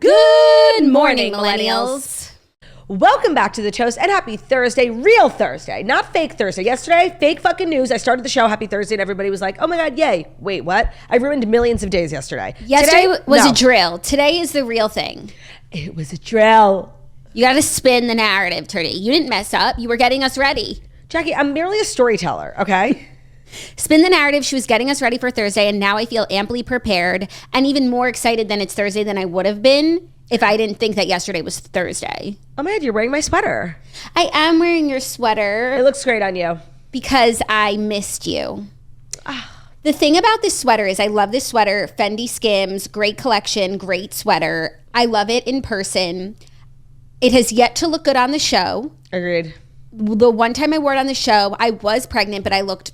Good morning, millennials. Welcome back to The Toast and happy Thursday, real Thursday, not fake Thursday. Yesterday, fake fucking news. I started the show Happy Thursday and everybody was like, oh my God, yay. Wait, what? I ruined millions of days yesterday. Yesterday was a drill. Today is the real thing. It was a drill. You got to spin the narrative, Turdy. You didn't mess up. You were getting us ready. Jackie, I'm merely a storyteller, okay? Spin the narrative. She was getting us ready for Thursday, and now I feel amply prepared and even more excited than it's Thursday than I would have been if I didn't think that yesterday was Thursday. Oh my God, you're wearing my sweater. I am wearing your sweater. It looks great on you. Because I missed you. The thing about this sweater is I love this sweater. Fendi Skims, great collection, great sweater. I love it in person. It has yet to look good on the show. Agreed. The one time I wore it on the show, I was pregnant, but I looked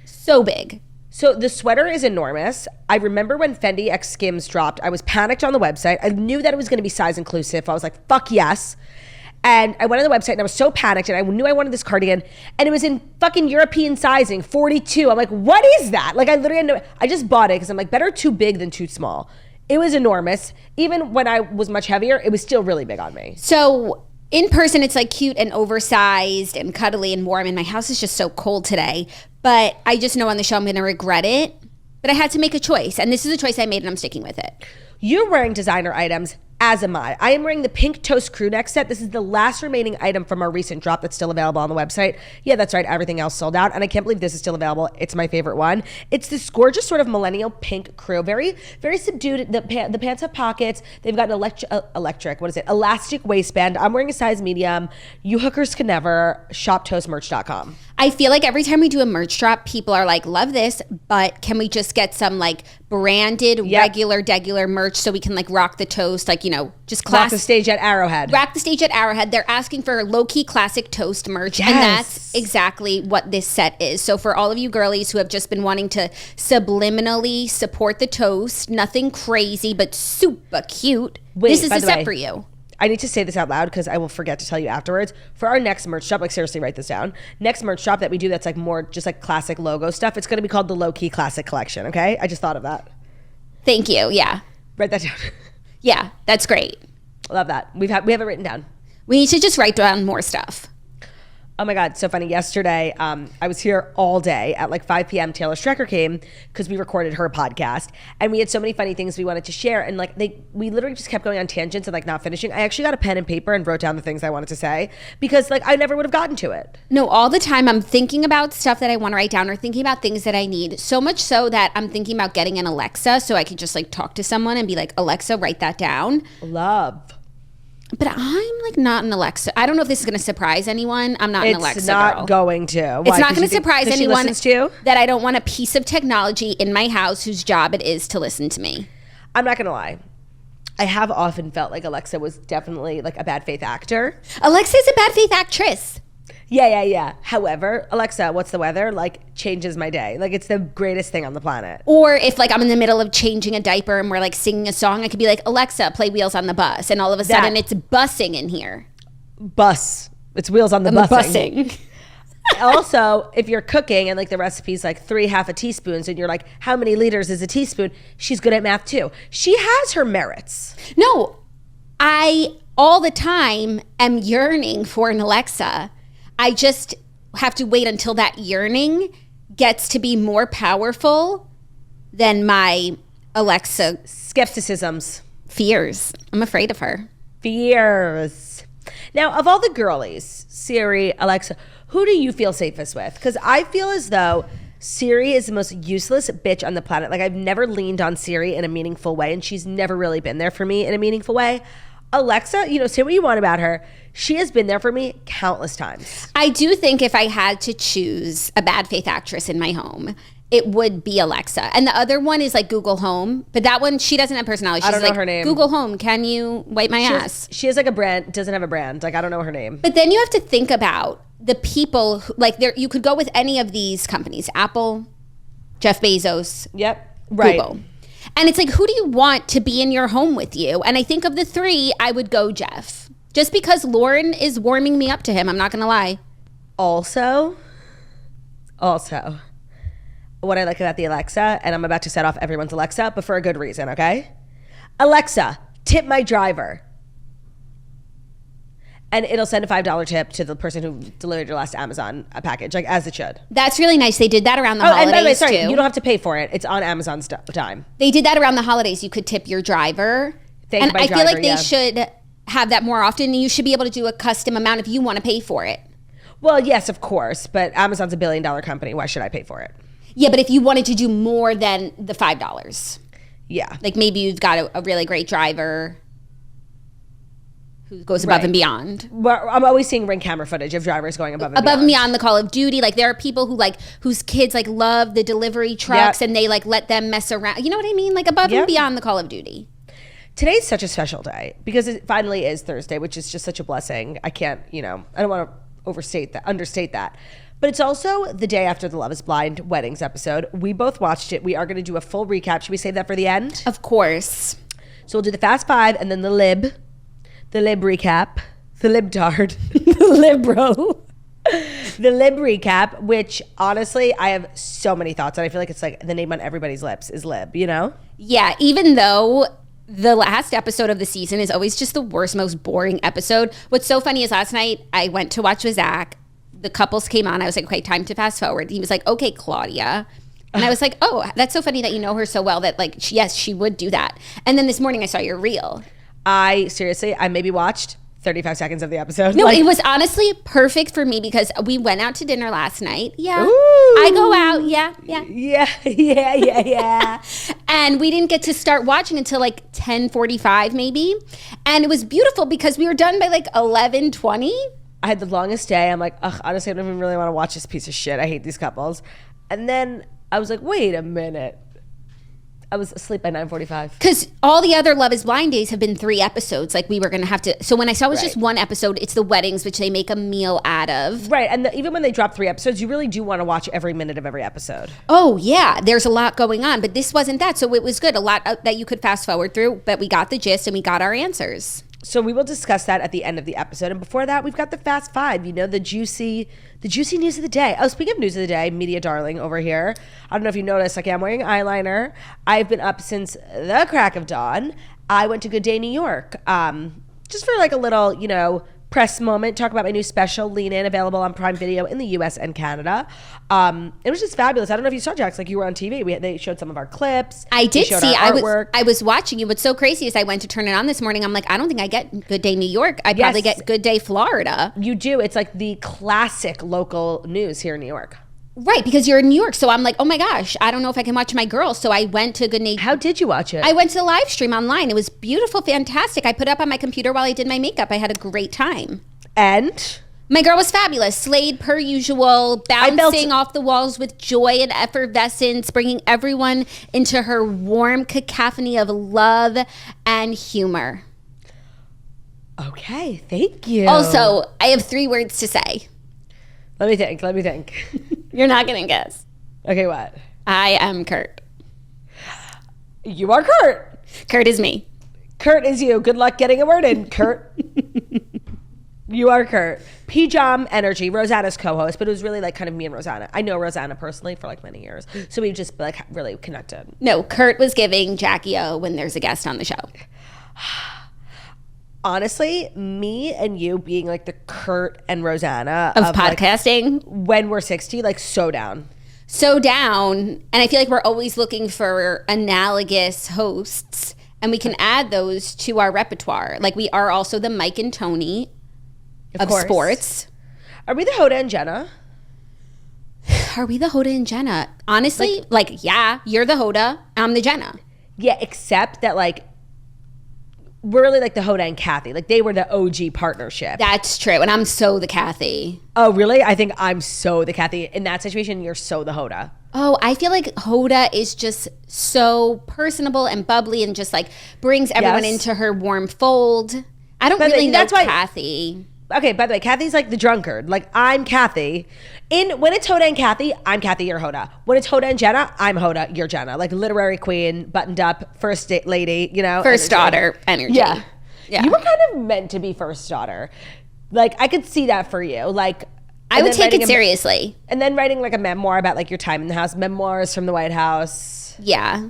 so big. So the sweater is enormous. I remember when Fendi X Skims dropped, I was panicked on the website. I knew that it was going to be size inclusive. I was like, fuck yes. And I went on the website and I was so panicked and I knew I wanted this cardigan and it was in fucking European sizing, 42. I'm like, what is that? Like I literally, I just bought it because I'm like, better too big than too small. It was enormous. Even when I was much heavier, it was still really big on me. So in person, it's like cute and oversized and cuddly and warm. And my house is just so cold today. But I just know on the show I'm going to regret it. But I had to make a choice. And this is a choice I made and I'm sticking with it. You're wearing designer items, as am I. I am wearing the pink toast crew neck set. This is the last remaining item from our recent drop that's still available on the website. Yeah, that's right. Everything else sold out. And I can't believe this is still available. It's my favorite one. It's this gorgeous sort of millennial pink crew. Very, very subdued. The pants have pockets. They've got an elastic waistband. I'm wearing a size medium. You hookers can never. ShopToastMerch.com. I feel like every time we do a merch drop, people are like, love this, but can we just get some like branded, regular, degular merch so we can like rock the toast, like, you know, just rock the stage at Arrowhead. Rock the stage at Arrowhead. They're asking for low-key classic toast merch, and that's exactly what this set is. So for all of you girlies who have just been wanting to subliminally support the toast, nothing crazy, but super cute, this is the set for you. I need to say this out loud because I will forget to tell you afterwards. For our next merch shop, like seriously write this down. Next merch shop that we do that's like more just like classic logo stuff, it's going to be called the Low Key Classic Collection, okay? I just thought of that. Thank you, yeah. Write that down. Yeah, that's great. Love that. We have it written down. We need to just write down more stuff. Oh my God, so funny. Yesterday, I was here all day at like 5 p.m. Taylor Strecker came because we recorded her podcast and we had so many funny things we wanted to share. And like we literally just kept going on tangents and like not finishing. I actually got a pen and paper and wrote down the things I wanted to say because like I never would have gotten to it. No, all the time I'm thinking about stuff that I want to write down or thinking about things that I need. So much so that I'm thinking about getting an Alexa so I can just like talk to someone and be like, Alexa, write that down. Love. But I'm like not an Alexa. I don't know if this is going to surprise anyone. I'm not an Alexa girl. It's not going to. Why? It's not going to surprise anyone to that I don't want a piece of technology in my house whose job it is to listen to me. I'm not going to lie. I have often felt like Alexa was definitely like a bad faith actor. Alexa is a bad faith actress. Yeah. However, Alexa, what's the weather? Like changes my day. Like it's the greatest thing on the planet. Or if like I'm in the middle of changing a diaper and we're like singing a song, I could be like, Alexa, play Wheels on the Bus. And all of a sudden it's bussing in here. It's Wheels on the Bussing. Bussing. Also, if you're cooking and like the recipe's like 3 half a teaspoons and you're like, how many liters is a teaspoon? She's good at math too. She has her merits. No, I all the time am yearning for an Alexa. I just have to wait until that yearning gets to be more powerful than my Alexa skepticisms. Fears. I'm afraid of her. Fears. Now, of all the girlies, Siri, Alexa, who do you feel safest with? Because I feel as though Siri is the most useless bitch on the planet. Like I've never leaned on Siri in a meaningful way and she's never really been there for me in a meaningful way. Alexa, you know, say what you want about her. She has been there for me countless times. I do think if I had to choose a bad faith actress in my home, it would be Alexa. And the other one is like Google Home. But that one, she doesn't have personality. She's I don't know like, her name. Google Home, can you wipe my ass? She has like a brand, doesn't have a brand. Like I don't know her name. But then you have to think about the people, who, like you could go with any of these companies. Apple, Jeff Bezos. Yep, right. Google. And it's like, who do you want to be in your home with you? And I think of the three, I would go Jeff. Just because Lauren is warming me up to him, I'm not going to lie. Also, what I like about the Alexa, and I'm about to set off everyone's Alexa, but for a good reason, okay? Alexa, tip my driver. And it'll send a $5 tip to the person who delivered your last Amazon package, like as it should. That's really nice. They did that around the holidays, and by the way, sorry, too. You don't have to pay for it. It's on Amazon's time. They did that around the holidays. You could tip your driver. Thank my I driver, feel like they should have that more often. You should be able to do a custom amount if you want to pay for it. Well, yes, of course. But Amazon's a $1 billion company. Why should I pay for it? Yeah, but if you wanted to do more than the $5. Yeah. Like maybe you've got a really great driver who goes above and beyond. Well, I'm always seeing Ring camera footage of drivers going above and beyond. Above and beyond the Call of Duty. Like there are people who whose kids love the delivery trucks and they let them mess around. You know what I mean? Like above and beyond the Call of Duty. Today's such a special day because it finally is Thursday, which is just such a blessing. I can't, I don't want to understate that. But it's also the day after the Love is Blind weddings episode. We both watched it. We are going to do a full recap. Should we save that for the end? Of course. So we'll do the Fast Five and then the lib recap, the libtard, the libro, the lib recap, which honestly, I have so many thoughts. And I feel like it's like the name on everybody's lips is lib, Yeah, even though the last episode of the season is always just the worst, most boring episode. What's so funny is last night I went to watch with Zach. The couples came on. I was like, okay, time to fast forward. He was like, okay, Claudia. And I was like, oh, that's so funny that you know her so well that yes, she would do that. And then this morning I saw your reel. I maybe watched 35 seconds of the episode. No, it was honestly perfect for me because we went out to dinner last night. Yeah. Ooh. I go out. Yeah. And we didn't get to start watching until 10:45 maybe. And it was beautiful because we were done by 11:20. I had the longest day. I'm like, ugh, honestly, I don't even really want to watch this piece of shit. I hate these couples. And then I was like, wait a minute. I was asleep by 9:45. Because all the other Love is Blind days have been 3 episodes. We were going to have to. So when I saw it was just 1 episode, it's the weddings, which they make a meal out of. Right. And even when they drop 3 episodes, you really do want to watch every minute of every episode. Oh, yeah. There's a lot going on. But this wasn't that. So it was good. A lot that you could fast forward through. But we got the gist and we got our answers. So we will discuss that at the end of the episode. And before that, we've got the Fast Five, the juicy news of the day. Oh, speaking of news of the day, media darling over here. I don't know if you noticed, I'm wearing eyeliner. I've been up since the crack of dawn. I went to Good Day New York, just for a little, press moment, talk about my new special, Lean In, available on Prime Video in the US and Canada. It was just fabulous. I don't know if you saw, Jax, you were on TV. They showed some of our clips. I did see. I was watching you. What's so crazy is I went to turn it on this morning. I'm like, I don't think I get Good Day New York. I probably get Good Day Florida. You do. It's the classic local news here in New York. Right, because you're in New York. So I'm like, oh my gosh, I don't know if I can watch my girls. So I went to Good Day. How did you watch it? I went to the live stream online. It was beautiful, fantastic. I put it up on my computer while I did my makeup. I had a great time. And? My girl was fabulous. Slayed per usual, bouncing off the walls with joy and effervescence, bringing everyone into her warm cacophony of love and humor. Okay, thank you. Also, I have 3 words to say. Let me think. You're not going to guess. Okay, what? I am Kurt. You are Kurt. Kurt is me. Kurt is you. Good luck getting a word in, Kurt. You are Kurt. Pjam Energy, Rosanna's co-host, but it was really kind of me and Rosanna. I know Rosanna personally for many years, so we just really connected. No, Kurt was giving Jackie O when there's a guest on the show. Honestly, me and you being the Kurt and Rosanna of podcasting when we're 60, so down. So down. And I feel like we're always looking for analogous hosts, and we can add those to our repertoire. We are also the Mike and Tony of sports. Are we the Hoda and Jenna? Are we the Hoda and Jenna? Honestly, yeah, you're the Hoda, I'm the Jenna. Yeah, except that we're really the Hoda and Kathy. They were the OG partnership. That's true. And I'm so the Kathy. Oh, really? I think I'm so the Kathy. In that situation, you're so the Hoda. Oh, I feel like Hoda is just so personable and bubbly and just brings everyone into her warm fold. I don't really know Kathy. Okay, by the way, Kathy's the drunkard. I'm Kathy. When it's Hoda and Kathy, I'm Kathy, you're Hoda. When it's Hoda and Jenna, I'm Hoda, you're Jenna. Literary queen, buttoned up, first lady, First daughter energy. Yeah. You were kind of meant to be first daughter. I could see that for you. I would take it seriously. And then writing a memoir about your time in the house, memoirs from the White House. Yeah.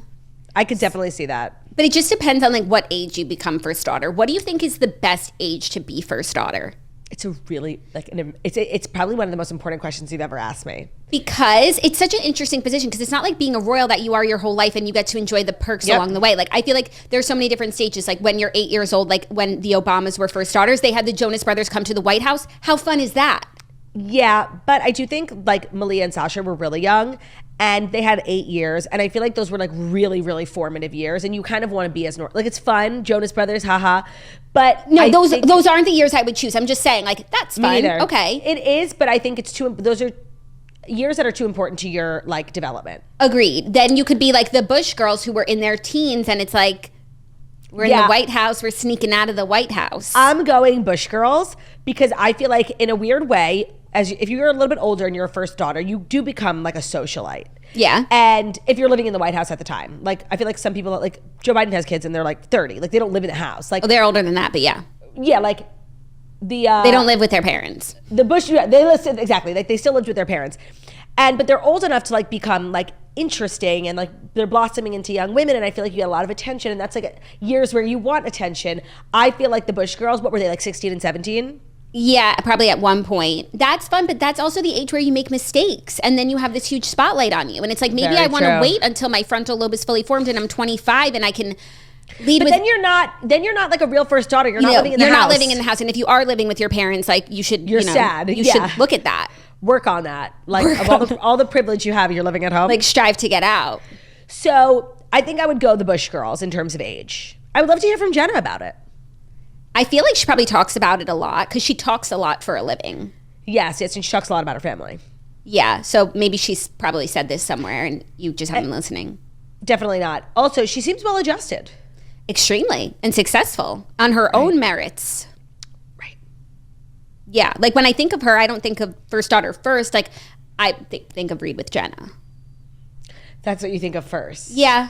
I could definitely see that. But it just depends on like what age you become first daughter. What do you think is the best age to be first daughter? It's a really it's probably one of the most important questions you've ever asked me. Because it's such an interesting position, because it's not like being a royal that you are your whole life and you get to enjoy the perks along the way. Like I feel like there's so many different stages. Like when you're 8 years old, like when the Obamas were first daughters, they had the Jonas Brothers come to the White House. How fun is that? Yeah, but I do think like Malia and Sasha were really young and they had 8 years, and I feel like those were like really, really formative years, and you kind of want to be as like it's fun, Jonas Brothers, haha. But no, those aren't the years I would choose. I'm just saying, like, that's fun. Neither. Okay, it is, but I think those are years that are too important to your like development. Agreed. Then you could be like the Bush girls who were in their teens, and it's like we're in the White House, we're sneaking out of the White House. I'm going Bush girls because I feel like in a weird way, if you're a little bit older and you're a first daughter, you do become like a socialite. Yeah. And if you're living in the White House at the time, like I feel like some people, like Joe Biden has kids and they're like 30, like they don't live in the house. Like they're older than that, but yeah. Yeah, like they don't live with their parents. The Bush, they listen exactly, like they still lived with their parents, but they're old enough to like become like interesting and like they're blossoming into young women, and I feel like you get a lot of attention, and that's like years where you want attention. I feel like the Bush girls, what were they, like 16 and 17? Yeah, probably at one point. That's fun, but that's also the age where you make mistakes, and then you have this huge spotlight on you, and it's like maybe I want to wait until my frontal lobe is fully formed and I'm 25 and I can lead. But then you're not like a real first daughter. You're not living in the house. You're not living in the house, and if you are living with your parents, like you should. You're sad. You should look at that. Work on that. Like all the privilege you have, you're living at home. Like strive to get out. So I think I would go the Bush girls in terms of age. I would love to hear from Jenna about it. I feel like she probably talks about it a lot because she talks a lot for a living. Yes, and she talks a lot about her family. Yeah, so maybe she's probably said this somewhere and you just haven't been listening. Definitely not. Also, she seems well adjusted. Extremely, and successful on her own merits. Right. Yeah, like when I think of her, I don't think of first daughter first. Like I think of Read with Jenna. That's what you think of first. Yeah.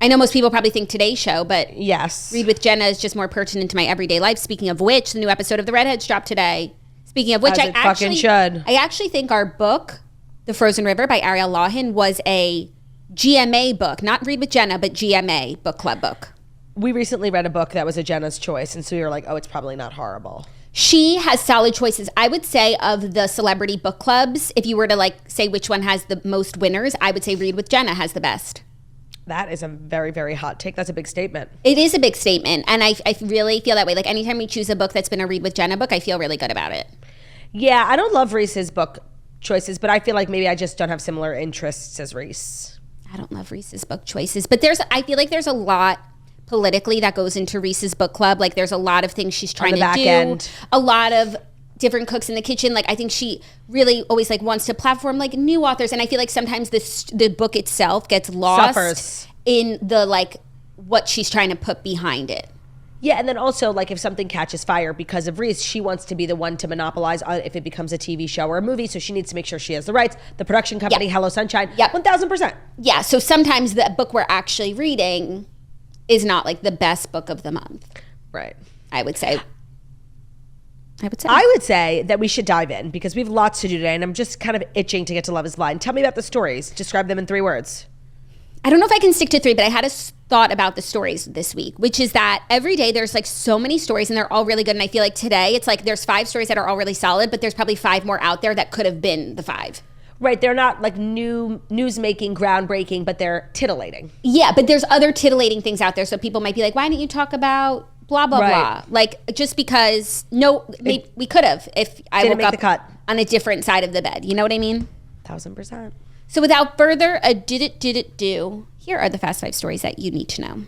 I know most people probably think Today's Show, but yes, Read with Jenna is just more pertinent to my everyday life. Speaking of which, the new episode of The Redheads dropped today. Speaking of which, I actually think our book, The Frozen River by Ariel Lawhan, was a GMA book, not Read with Jenna, but GMA book club book. We recently read a book that was a Jenna's choice, and so we were like, oh, it's probably not horrible. She has solid choices. I would say of the celebrity book clubs, if you were to like say which one has the most winners, I would say Read with Jenna has the best. That is a very, very hot take. That's a big statement. It is a big statement. And I really feel that way. Like anytime we choose a book that's been a Read with Jenna book, I feel really good about it. Yeah, I don't love Reese's book choices, but I feel like maybe I just don't have similar interests as Reese. I don't love Reese's book choices, but I feel like there's a lot politically that goes into Reese's book club. Like there's a lot of things she's trying to do. End. A lot of different cooks in the kitchen. Like I think she really always like wants to platform like new authors, and I feel like sometimes the book itself gets lost in the like what she's trying to put behind it. Yeah, and then also like if something catches fire because of Reese, she wants to be the one to monopolize on if it becomes a TV show or a movie, so she needs to make sure she has the rights. The production company, Hello Sunshine, 1000%. Yeah, so sometimes the book we're actually reading is not like the best book of the month. Right. I would say that we should dive in because we have lots to do today, and I'm just kind of itching to get to Love is Blind. Tell me about the stories. Describe them in 3 words. I don't know if I can stick to 3, but I had a thought about the stories this week, which is that every day there's like so many stories and they're all really good. And I feel like today it's like there's 5 stories that are all really solid, but there's probably 5 more out there that could have been the 5. Right, they're not like new news-making, groundbreaking, but they're tittillating. Yeah, but there's other titillating things out there. So people might be like, why didn't you talk about blah, blah, blah? Like, just because, we could have if I woke up on a different side of the bed. You know what I mean? 1000%. So without further ado, here are the Fast 5 stories that you need to know.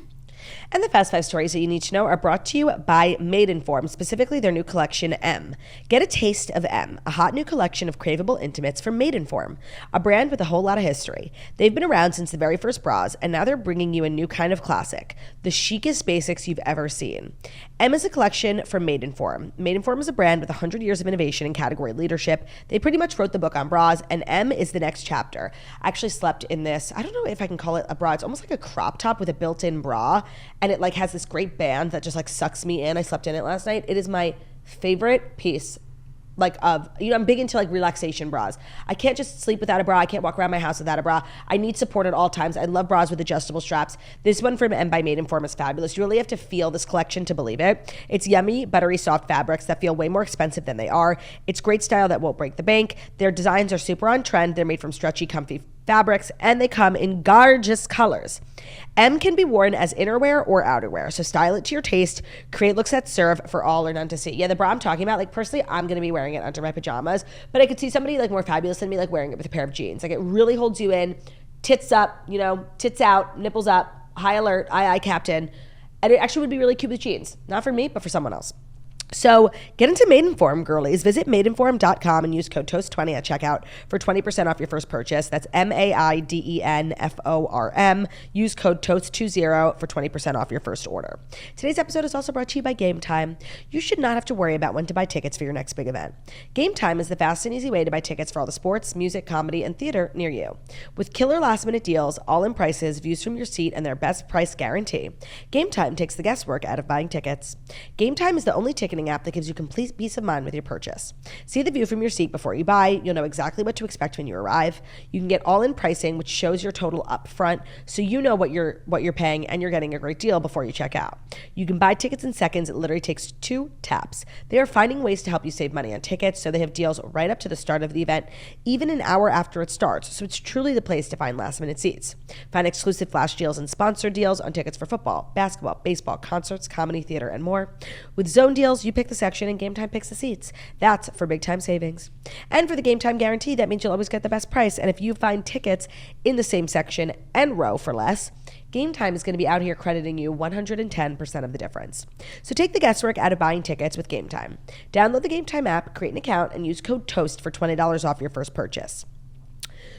And the Fast 5 stories that you need to know are brought to you by Maidenform, specifically their new collection, M. Get a taste of M, a hot new collection of craveable intimates from Maidenform, a brand with a whole lot of history. They've been around since the very first bras, and now they're bringing you a new kind of classic, the chicest basics you've ever seen. M is a collection from Maidenform. Maidenform is a brand with 100 years of innovation and category leadership. They pretty much wrote the book on bras, and M is the next chapter. I actually slept in this, I don't know if I can call it a bra, it's almost like a crop top with a built-in bra, and it like has this great band that just like sucks me in. I slept in it last night. It is my favorite piece I'm big into like relaxation bras. I can't just sleep without a bra. I can't walk around my house without a bra. I need support at all times. I love bras with adjustable straps. This one from M by Maidenform is fabulous. You really have to feel this collection to believe it. It's yummy, buttery, soft fabrics that feel way more expensive than they are. It's great style that won't break the bank. Their designs are super on trend. They're made from stretchy, comfy fabrics, and they come in gorgeous colors. M can be worn as innerwear or outerwear, so style it to your taste. Create looks that serve for all or none to see. Yeah, the bra I'm talking about, like personally, I'm gonna be wearing it under my pajamas, but I could see somebody like more fabulous than me like wearing it with a pair of jeans. Like it really holds you in, tits up, tits out, nipples up, high alert, aye captain, and it actually would be really cute with jeans. Not for me, but for someone else. So get into Maidenform, girlies. Visit maidenform.com and use code TOAST20 at checkout for 20% off your first purchase. That's MAIDENFORM. Use code TOAST20 for 20% off your first order. Today's episode is also brought to you by Game Time. You should not have to worry about when to buy tickets for your next big event. Game Time is the fast and easy way to buy tickets for all the sports, music, comedy, and theater near you. With killer last-minute deals, all-in prices, views from your seat, and their best price guarantee, Game Time takes the guesswork out of buying tickets. Game Time is the only ticketing app that gives you complete peace of mind with your purchase. See the view from your seat before you buy. You'll know exactly what to expect when you arrive. You can get all-in pricing, which shows your total up front, so you know what you're paying and you're getting a great deal before you check out. You can buy tickets in seconds. It literally takes 2 taps. They are finding ways to help you save money on tickets, so they have deals right up to the start of the event, even an hour after it starts. So it's truly the place to find last-minute seats. Find exclusive flash deals and sponsored deals on tickets for football, basketball, baseball, concerts, comedy, theater, and more. With zone deals, you pick the section and Game Time picks the seats. That's for big time savings. And for the Game Time guarantee, that means you'll always get the best price. And if you find tickets in the same section and row for less, Game Time is going to be out here crediting you 110% of the difference. So take the guesswork out of buying tickets with Game Time. Download the Game Time app, create an account, and use code TOAST for $20 off your first purchase.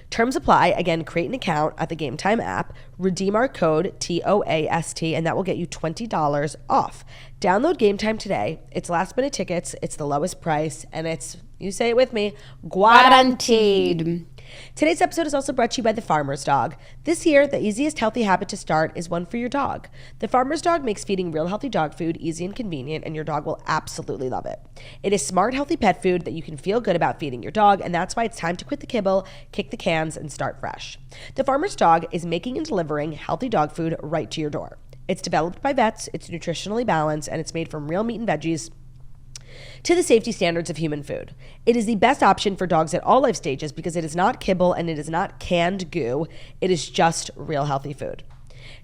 Terms apply. Again, create an account at the Game Time app, redeem our code TOAST, and that will get you $20 off. Download Game Time today. It's last minute tickets, it's the lowest price, and it's, you say it with me, guaranteed. Today's episode is also brought to you by The Farmer's Dog. This year, the easiest healthy habit to start is one for your dog. The Farmer's Dog makes feeding real healthy dog food easy and convenient, and your dog will absolutely love it. It is smart, healthy pet food that you can feel good about feeding your dog, and that's why it's time to quit the kibble, kick the cans, and start fresh. The Farmer's Dog is making and delivering healthy dog food right to your door. It's developed by vets, it's nutritionally balanced, and it's made from real meat and veggies to the safety standards of human food. It is the best option for dogs at all life stages because it is not kibble and it is not canned goo. It is just real healthy food.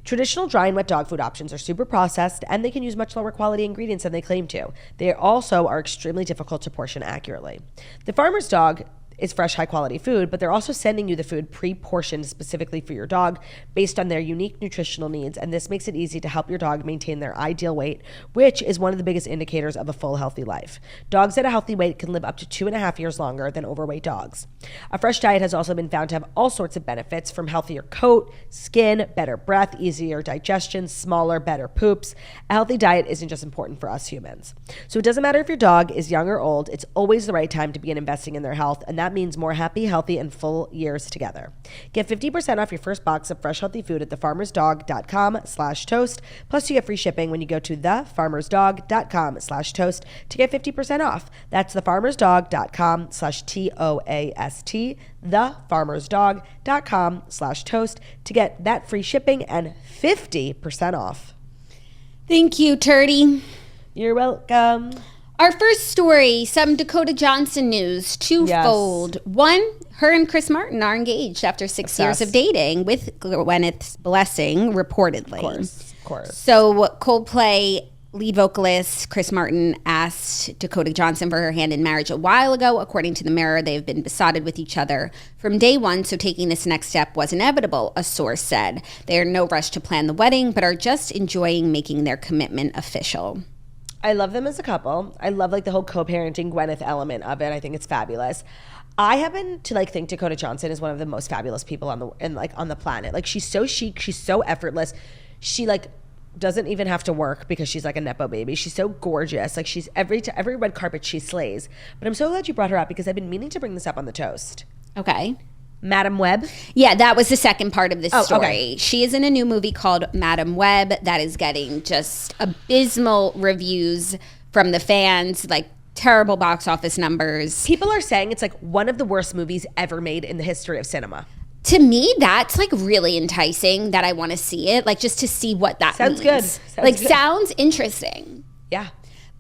Traditional dry and wet dog food options are super processed and they can use much lower quality ingredients than they claim to. They also are extremely difficult to portion accurately. The Farmer's Dog is fresh, high-quality food, but they're also sending you the food pre-portioned specifically for your dog based on their unique nutritional needs, and this makes it easy to help your dog maintain their ideal weight, which is one of the biggest indicators of a full, healthy life. Dogs at a healthy weight can live up to 2.5 years longer than overweight dogs. A fresh diet has also been found to have all sorts of benefits, from healthier coat, skin, better breath, easier digestion, smaller, better poops. A healthy diet isn't just important for us humans. So it doesn't matter if your dog is young or old, it's always the right time to begin investing in their health, and that means more happy, healthy, and full years together. Get 50% off your first box of fresh, healthy food at thefarmersdog.com/toast. Plus, you get free shipping when you go to thefarmersdog.com/toast to get 50% off. That's thefarmersdog.com/TOAST, thefarmersdog.com/toast to get that free shipping and 50% off. Thank you, Turdy. You're welcome. Our first story, some Dakota Johnson news, twofold. Yes. One, her and Chris Martin are engaged after 6 years of dating with Gwyneth's blessing, reportedly. Of course. So Coldplay lead vocalist Chris Martin asked Dakota Johnson for her hand in marriage a while ago. According to the Mirror, they've been besotted with each other from day one, so taking this next step was inevitable, a source said. They are in no rush to plan the wedding, but are just enjoying making their commitment official. I love them as a couple. I love the whole co-parenting Gwyneth element of it. I think it's fabulous. I happen to think Dakota Johnson is one of the most fabulous people on the planet. She's so chic, she's so effortless. She doesn't even have to work because she's a nepo baby. She's so gorgeous. She's every red carpet she slays. But I'm so glad you brought her up because I've been meaning to bring this up on the toast. Okay. Madame Web? Yeah, that was the second part of this story. Okay. She is in a new movie called Madame Web that is getting just abysmal reviews from the fans, terrible box office numbers. People are saying it's like one of the worst movies ever made in the history of cinema. To me, that's like really enticing that I want to see it. Like just to see what that sounds means. Good. Sounds interesting. Yeah.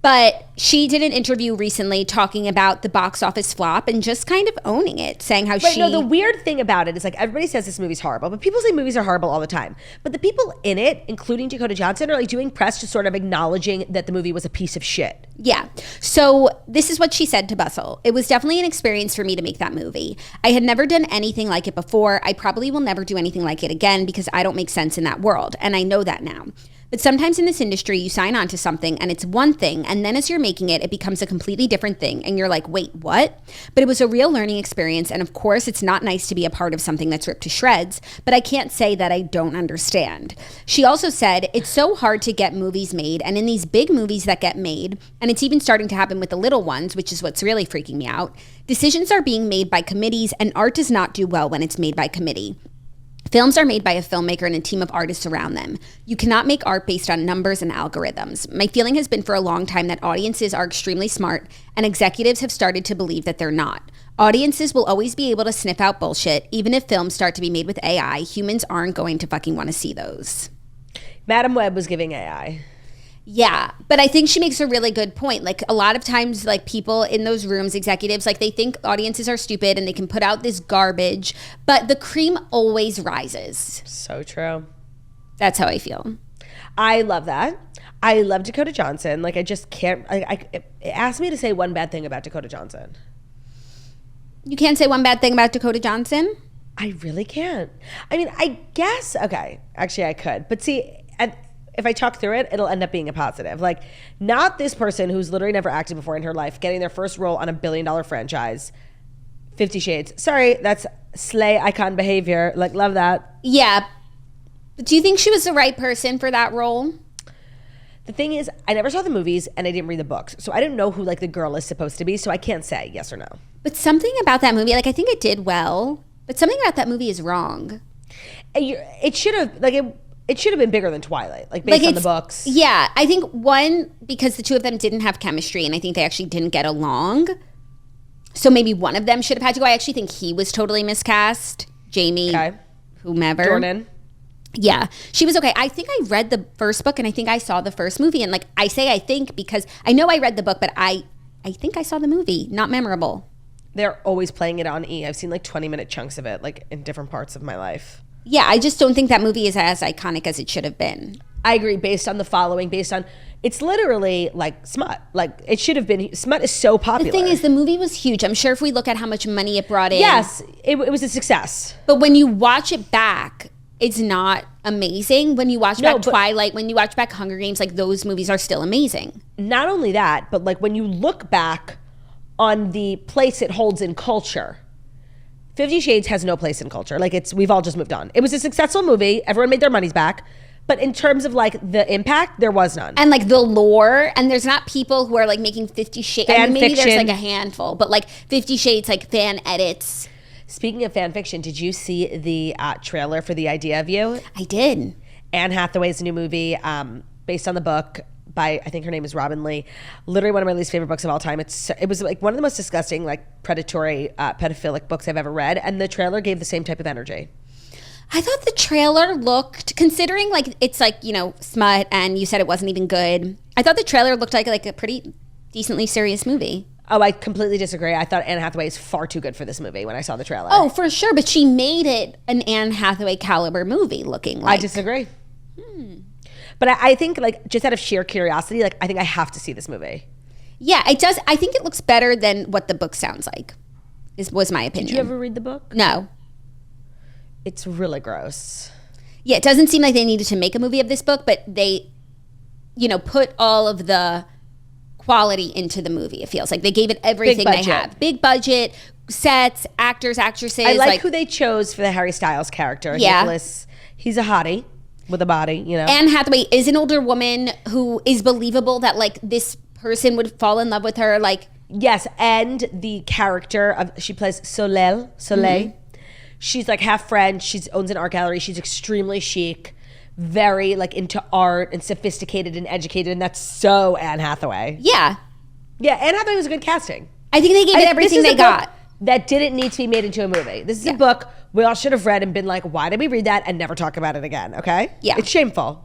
But she did an interview recently talking about the box office flop and just kind of owning it, saying how the weird thing about it is like everybody says this movie's horrible, but people say movies are horrible all the time. But the people in it, including Dakota Johnson, are like doing press just sort of acknowledging that the movie was a piece of shit. Yeah. So this is what she said to Bustle. It was definitely an experience for me to make that movie. I had never done anything like it before. I probably will never do anything like it again because I don't make sense in that world. And I know that now. But sometimes in this industry, you sign on to something and it's one thing, and then as you're making it, it becomes a completely different thing. And you're like, wait, what? But it was a real learning experience. And of course, it's not nice to be a part of something that's ripped to shreds, but I can't say that I don't understand. She also said, it's so hard to get movies made. And in these big movies that get made, and it's even starting to happen with the little ones, which is what's really freaking me out, decisions are being made by committees, and art does not do well when it's made by committee. Films are made by a filmmaker and a team of artists around them. You cannot make art based on numbers and algorithms. My feeling has been for a long time that audiences are extremely smart, and executives have started to believe that they're not. Audiences will always be able to sniff out bullshit. Even if films start to be made with AI, humans aren't going to fucking want to see those. Madame Web was giving AI. Yeah, but I think she makes a really good point. Like a lot of times, like people in those rooms, executives, like they think audiences are stupid and they can put out this garbage, but the cream always rises. So true. That's how I feel. I love that. I love Dakota Johnson. Like I just can't, it asked me to say one bad thing about Dakota Johnson. You can't say one bad thing about Dakota Johnson? I really can't. I mean, I guess, okay, actually I could. But see, if I talk through it, it'll end up being a positive. Like, not this person who's literally never acted before in her life, getting their first role on $1 billion franchise. 50 Shades. Sorry, that's slay icon behavior. Like, love that. Yeah. But do you think she was the right person for that role? The thing is, I never saw the movies and I didn't read the books. So I didn't know who, like, the girl is supposed to be. So I can't say yes or no. But something about that movie, like, I think it did well. But something about that movie is wrong. It should have, like, it should have been bigger than Twilight, like based on the books. Yeah, I think one, because the two of them didn't have chemistry and I think they actually didn't get along. So maybe one of them should have had to go. I actually think he was totally miscast. Jamie, whomever. Dornan. Yeah, she was okay. I think I read the first book and I think I saw the first movie. And like I say I think because I know I read the book, but I think I saw the movie. Not memorable. They're always playing it on E! I've seen like 20-minute chunks of it like in different parts of my life. Yeah, I just don't think that movie is as iconic as it should have been. I agree, based on the following, based on, it's literally like smut. Like, it should have been, smut is so popular. The thing is, the movie was huge. I'm sure if we look at how much money it brought in. Yes, it was a success. But when you watch it back, it's not amazing. When you watch back Twilight, when you watch back Hunger Games, like those movies are still amazing. Not only that, but like when you look back on the place it holds in culture, 50 Shades has no place in culture. Like we've all just moved on. It was a successful movie. Everyone made their monies back. But in terms of like the impact, there was none. And like the lore, and there's not people who are like making 50 Shades. Fan I mean, maybe fiction. There's like a handful, but like 50 Shades, like fan edits. Speaking of fan fiction, did you see the trailer for The Idea of You? I did. Anne Hathaway's new movie based on the book by, I think her name is Robin Lee. Literally one of my least favorite books of all time. It was like one of the most disgusting, like predatory, pedophilic books I've ever read. And the trailer gave the same type of energy. I thought the trailer looked, considering like it's like, you know, smut and you said it wasn't even good. I thought the trailer looked like a pretty decently serious movie. Oh, I completely disagree. I thought Anne Hathaway is far too good for this movie when I saw the trailer. Oh, for sure. But she made it an Anne Hathaway caliber movie looking like. I disagree. But I think like just out of sheer curiosity, like I think I have to see this movie. Yeah, it does. I think it looks better than what the book sounds like, was my opinion. Did you ever read the book? No. It's really gross. Yeah, it doesn't seem like they needed to make a movie of this book, but they, you know, put all of the quality into the movie. It feels like they gave it everything they have. Big budget, sets, actors, actresses. I like who they chose for the Harry Styles character. Yeah. Nicholas, he's a hottie with a body, you know. Anne Hathaway is an older woman who is believable that like this person would fall in love with her. Like, yes, and the character of, she plays Soleil. Mm-hmm. She's like half French. She owns an art gallery. She's extremely chic, very like into art and sophisticated and educated. And that's so Anne Hathaway. Yeah. Yeah, Anne Hathaway was a good casting. I think they gave it everything they got. That didn't need to be made into a movie. This is a book we all should have read and been like, why did we read that, and never talk about it again, okay? Yeah. It's shameful.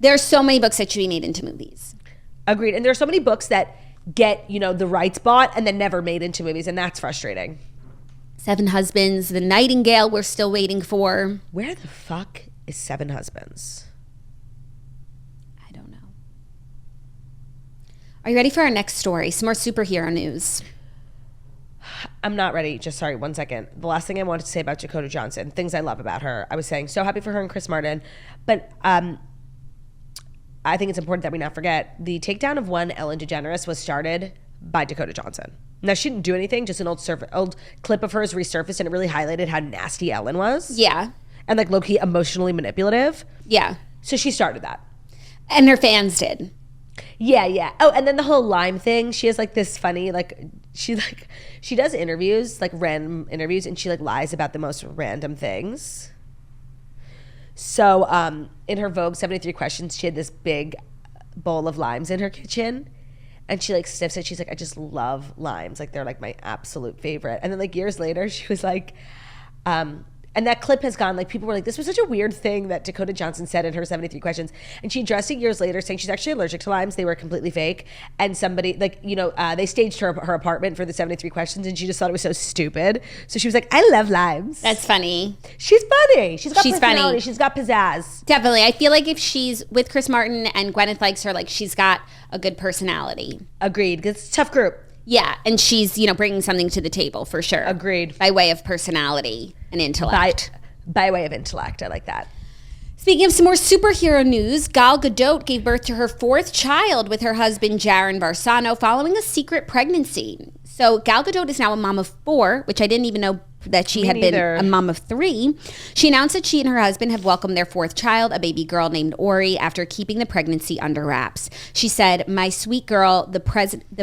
There are so many books that should be made into movies. Agreed. And there are so many books that get, the rights bought and then never made into movies, and that's frustrating. 7 Husbands, The Nightingale we're still waiting for. Where the fuck is 7 Husbands? I don't know. Are you ready for our next story? Some more superhero news. I'm not ready. Just sorry, 1 second. The last thing I wanted to say about Dakota Johnson, things I love about her. I was saying so happy for her and Chris Martin, but I think it's important that we not forget the takedown of one Ellen DeGeneres was started by Dakota Johnson. Now, she didn't do anything, just an old clip of hers resurfaced, and it really highlighted how nasty Ellen was. Yeah. And like low-key emotionally manipulative. Yeah. So she started that. And her fans did. Yeah. Oh, and then the whole Lyme thing. She has like this funny, she does interviews, like random interviews, and she like lies about the most random things. So in her Vogue 73 questions, she had this big bowl of limes in her kitchen, and she like sniffs it. She's like, I just love limes. Like they're like my absolute favorite. And then like years later, she was like, and that clip has gone, like people were like, this was such a weird thing that Dakota Johnson said in her 73 questions. And she addressed it years later saying she's actually allergic to limes. They were completely fake. And somebody they staged her apartment for the 73 questions, and she just thought it was so stupid. So she was like, I love limes. That's funny. She's funny. She's personality. Funny. She's got pizzazz. Definitely. I feel like if she's with Chris Martin and Gwyneth likes her, like she's got a good personality. Agreed. It's a tough group. Yeah, and she's, bringing something to the table for sure. Agreed. By way of personality and intellect. By way of intellect. I like that. Speaking of some more superhero news, Gal Gadot gave birth to her 4th child with her husband, Jaron Varsano, following a secret pregnancy. So Gal Gadot is now a mom of 4, which I didn't even know that she had been a mom of 3. She announced that she and her husband have welcomed their 4th child, a baby girl named Oshry, after keeping the pregnancy under wraps. She said, my sweet girl, the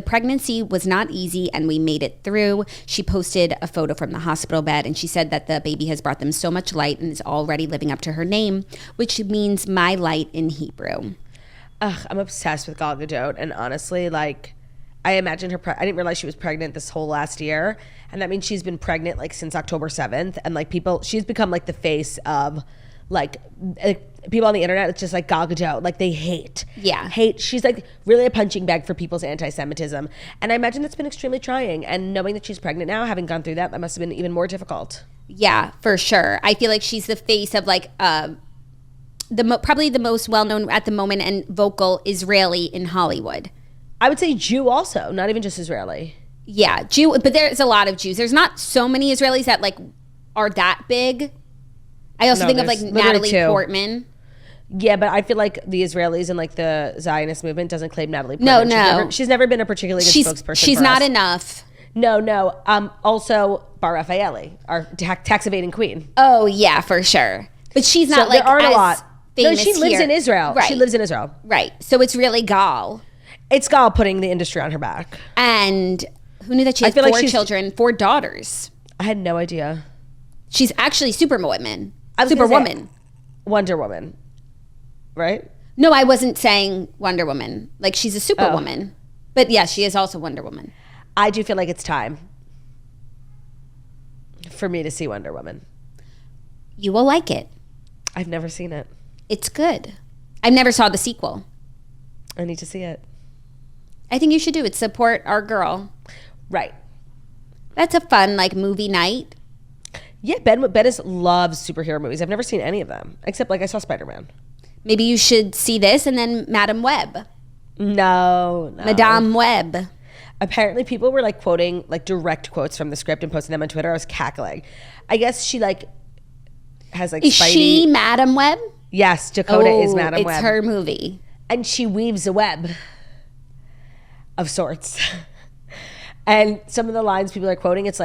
pregnancy was not easy and we made it through. She posted a photo from the hospital bed, and she said that the baby has brought them so much light and is already living up to her name, which means my light in Hebrew. Ugh, I'm obsessed with Gal Gadot, and honestly, I imagine her. I didn't realize she was pregnant this whole last year, and that means she's been pregnant since October 7th. And she's become the face of people on the internet. It's just like Gal Gadot, they hate. Yeah, hate. She's really a punching bag for people's anti-Semitism, and I imagine that's been extremely trying. And knowing that she's pregnant now, having gone through that, that must have been even more difficult. Yeah, for sure. I feel like she's the face of probably the most well-known at the moment and vocal Israeli in Hollywood. I would say Jew also, not even just Israeli. Yeah, Jew, but there's a lot of Jews. There's not so many Israelis that are that big. I also think of Natalie Portman. Yeah, but I feel like the Israelis and the Zionist movement doesn't claim Natalie Portman. No. She's never been a particularly good spokesperson. She's not enough. No. Also, Bar Raffaele, our tax evading queen. Oh yeah, for sure. But she's not there aren't a lot. No, she lives here. In Israel. Right. She lives in Israel. Right. So it's really Gal. It's Gal putting the industry on her back. And who knew that she had 4 children, 4 daughters? I had no idea. She's actually Superwoman. Superwoman. Wonder Woman. Right? No, I wasn't saying Wonder Woman. She's a Superwoman. But yeah, she is also Wonder Woman. I do feel like it's time for me to see Wonder Woman. You will like it. I've never seen it. It's good. I never saw the sequel. I need to see it. I think you should do it. Support our girl. Right. That's a fun movie night. Yeah, Bettis loves superhero movies. I've never seen any of them, except I saw Spider-Man. Maybe you should see this and then Madame Web. No. Madame Web. Apparently people were quoting direct quotes from the script and posting them on Twitter. I was cackling. I guess she has Is Spidey. She Madame Web? Yes, Dakota is Madame Web. It's her movie. And she weaves a web of sorts. And some of the lines people are quoting, it's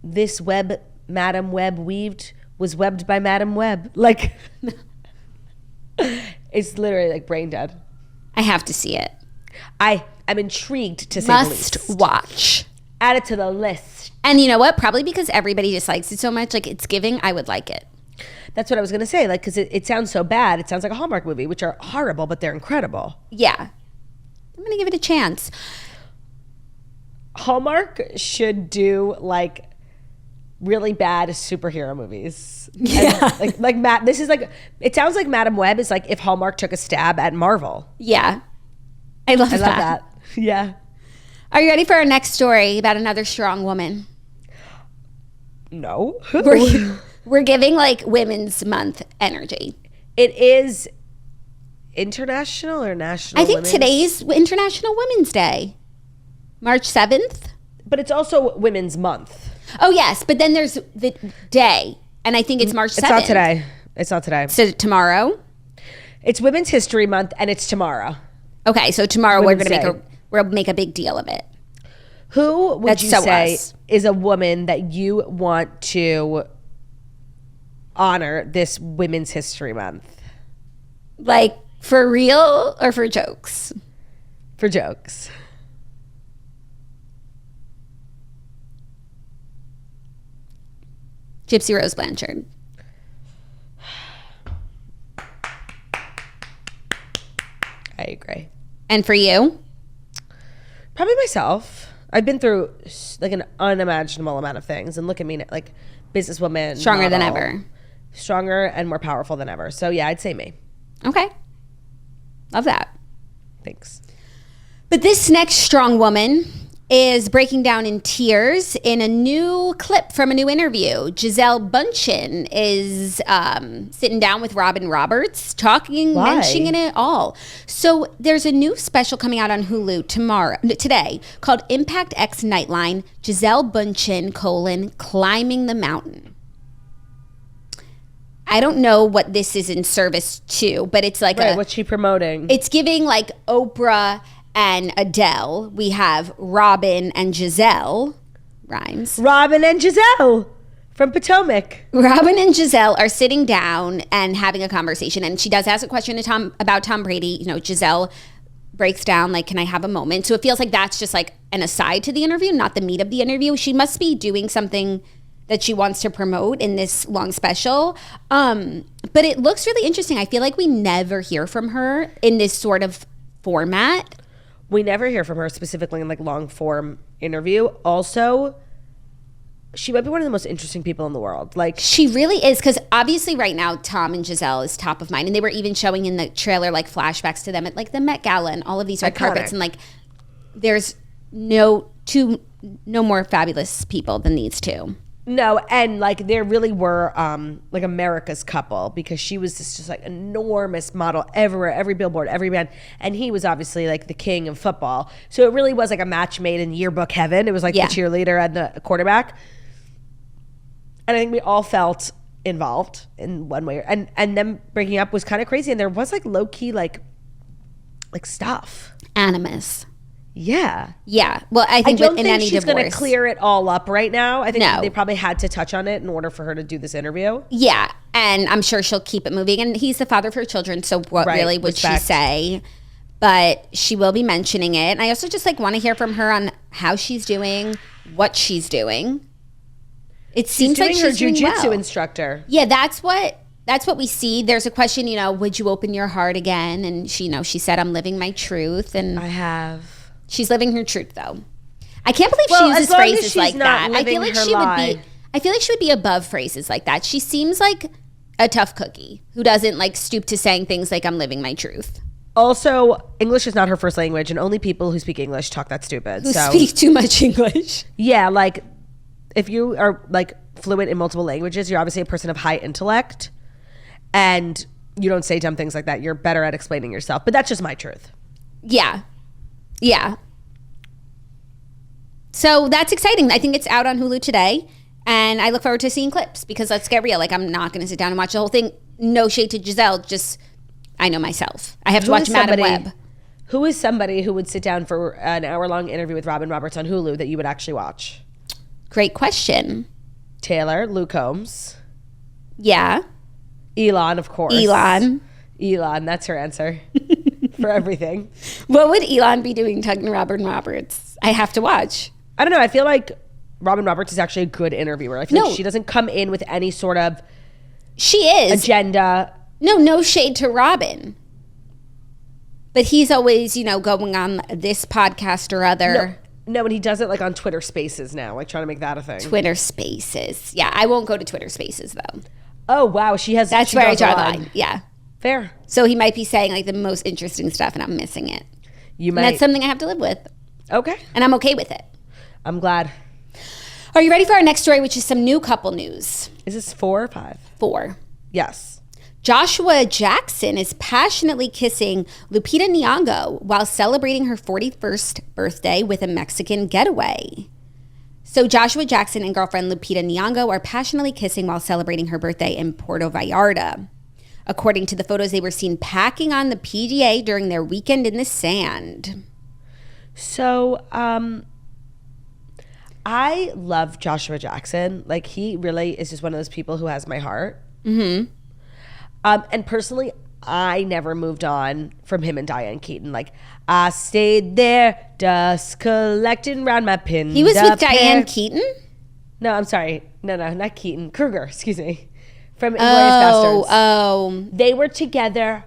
this web Madame Web weaved was webbed by Madame Web. It's literally brain dead. I have to see it. I'm intrigued to say the least. Must watch. Add it to the list. And you know what? Probably because everybody just likes it so much, it's giving, I would like it. That's what I was going to say. Because it sounds so bad. It sounds like a Hallmark movie, which are horrible, but they're incredible. Yeah. I'm going to give it a chance. Hallmark should do like really bad superhero movies. Yeah. And like Matt, this is like, it sounds like Madame Web is like if Hallmark took a stab at Marvel. Yeah. I love that. Yeah. Are you ready for our next story about another strong woman? No. We're giving like Women's Month energy. It is international or national? I think today's International Women's Day. March 7th. But it's also Women's Month. Oh, yes. But then there's the day. And I think it's March 7th. It's not today. It's not today. So tomorrow? It's Women's History Month and it's tomorrow. Okay. So tomorrow Women's we'll make a big deal of it. Who would you say is a woman that you want to honor this Women's History Month? Like for real or for jokes? For jokes. Gypsy Rose Blanchard. I agree. And for you? Probably myself. I've been through like an unimaginable amount of things, and look at me, like businesswoman, Stronger than ever. Stronger and more powerful than ever. So yeah, I'd say me. Okay. Love that. Thanks. But this next strong woman is breaking down in tears in a new clip from a new interview. Gisele Bundchen is sitting down with Robin Roberts, mentioning it all. So there's a new special coming out on Hulu today called Impact X Nightline, Gisele Bundchen, Climbing the Mountain. I don't know what this is in service to, but it's like what's she promoting? It's giving like Oprah and Adele. We have Robin and Gisele. Rhymes. Robin and Gisele from Potomac. Robin and Gisele are sitting down and having a conversation. And she does ask a question to about Tom Brady. You know, Gisele breaks down, like, can I have a moment? So it feels like that's just like an aside to the interview, not the meat of the interview. She must be doing something that she wants to promote in this long special. But it looks really interesting. I feel like we never hear from her in this sort of format. We never hear from her specifically in like long form interview. Also, she might be one of the most interesting people in the world. Like, she really is, because obviously right now Tom and Gisele is top of mind, and they were even showing in the trailer like flashbacks to them at like the Met Gala and all of these red carpets, and like there's no more fabulous people than these two. No, and like there really were like America's couple, because she was just like enormous model everywhere, every billboard, every band, and he was obviously like the king of football. So it really was like a match made in yearbook heaven. It was like the cheerleader and the quarterback, and I think we all felt involved in one way. And them breaking up was kind of crazy, and there was like low key like stuff, animus. Yeah. Well, I don't think any she's going to clear it all up right now. I think No. they probably had to touch on it in order for her to do this interview. Yeah, and I'm sure she'll keep it moving. And he's the father of her children, so what really would she say? But she will be mentioning it. And I also just like want to hear from her on how she's doing, what she's doing. It seems like she's doing her jiu-jitsu well. instructor. Yeah, that's what we see. There's a question, would you open your heart again? And she said, I'm living my truth. And I have. She's living her truth, though. I can't believe she uses phrases like that. I feel like she would be above phrases like that. She seems like a tough cookie who doesn't like stoop to saying things like I'm living my truth. Also, English is not her first language, and only people who speak English talk that stupid. Who speak too much English. Yeah, like if you are like fluent in multiple languages, you're obviously a person of high intellect, and you don't say dumb things like that. You're better at explaining yourself. But that's just my truth. Yeah. So that's exciting. I think it's out on Hulu today, and I look forward to seeing clips, because let's get real. Like, I'm not going to sit down and watch the whole thing. No shade to Gisele. Just, I know myself. I have to watch Madame Web. Who is somebody who would sit down for an hour-long interview with Robin Roberts on Hulu that you would actually watch? Great question. Taylor, Luke Combs. Yeah. Elon, of course. Elon, that's her answer for everything. What would Elon be doing talking to Robin Roberts? I have to watch. I don't know. I feel like Robin Roberts is actually a good interviewer. I feel like she doesn't come in with any sort of agenda. No shade to Robin. But he's always, going on this podcast or other. No, and he does it like on Twitter Spaces now, like trying to make that a thing. Twitter Spaces. Yeah, I won't go to Twitter Spaces though. Oh, wow. That's where I draw the line. Yeah. Fair. So he might be saying like the most interesting stuff and I'm missing it. You might. And that's something I have to live with. Okay. And I'm okay with it. I'm glad. Are you ready for our next story, which is some new couple news? Is this 4 or 5? 4. Yes. Joshua Jackson is passionately kissing Lupita Nyong'o while celebrating her 41st birthday with a Mexican getaway. So Joshua Jackson and girlfriend Lupita Nyong'o are passionately kissing while celebrating her birthday in Puerto Vallarta. According to the photos, they were seen packing on the PDA during their weekend in the sand. So, I love Joshua Jackson. Like, he really is just one of those people who has my heart. Mm-hmm. And personally, I never moved on from him and Diane Keaton. Like, I stayed there, dust collecting round my pin. He was with Diane Keaton? No, I'm sorry. No, not Keaton. Kruger, excuse me. From Inglourious Basterds. Oh. They were together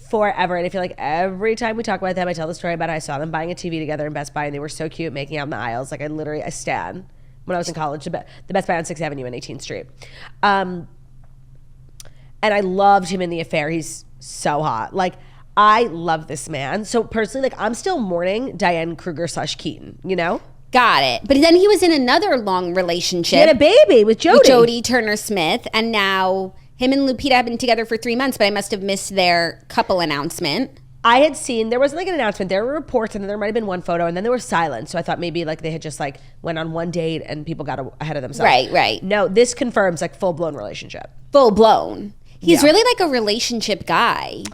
forever. And I feel like every time we talk about them, I tell the story about how I saw them buying a TV together in Best Buy, and they were so cute making out in the aisles. Like, I stan when I was in college, the Best Buy on 6th Avenue and 18th Street. And I loved him in The Affair. He's so hot. Like, I love this man. So personally, like, I'm still mourning Diane Kruger / Keaton, Got it. But then he was in another long relationship. He had a baby with Jodie. Jodie Turner-Smith. And now him and Lupita have been together for 3 months, but I must have missed their couple announcement. I had seen, there was like an announcement. There were reports, and then there might have been one photo, and then there was silence. So I thought maybe like they had just like went on one date and people got ahead of themselves. Right. No, this confirms like full-blown relationship. Full-blown. He's really like a relationship guy.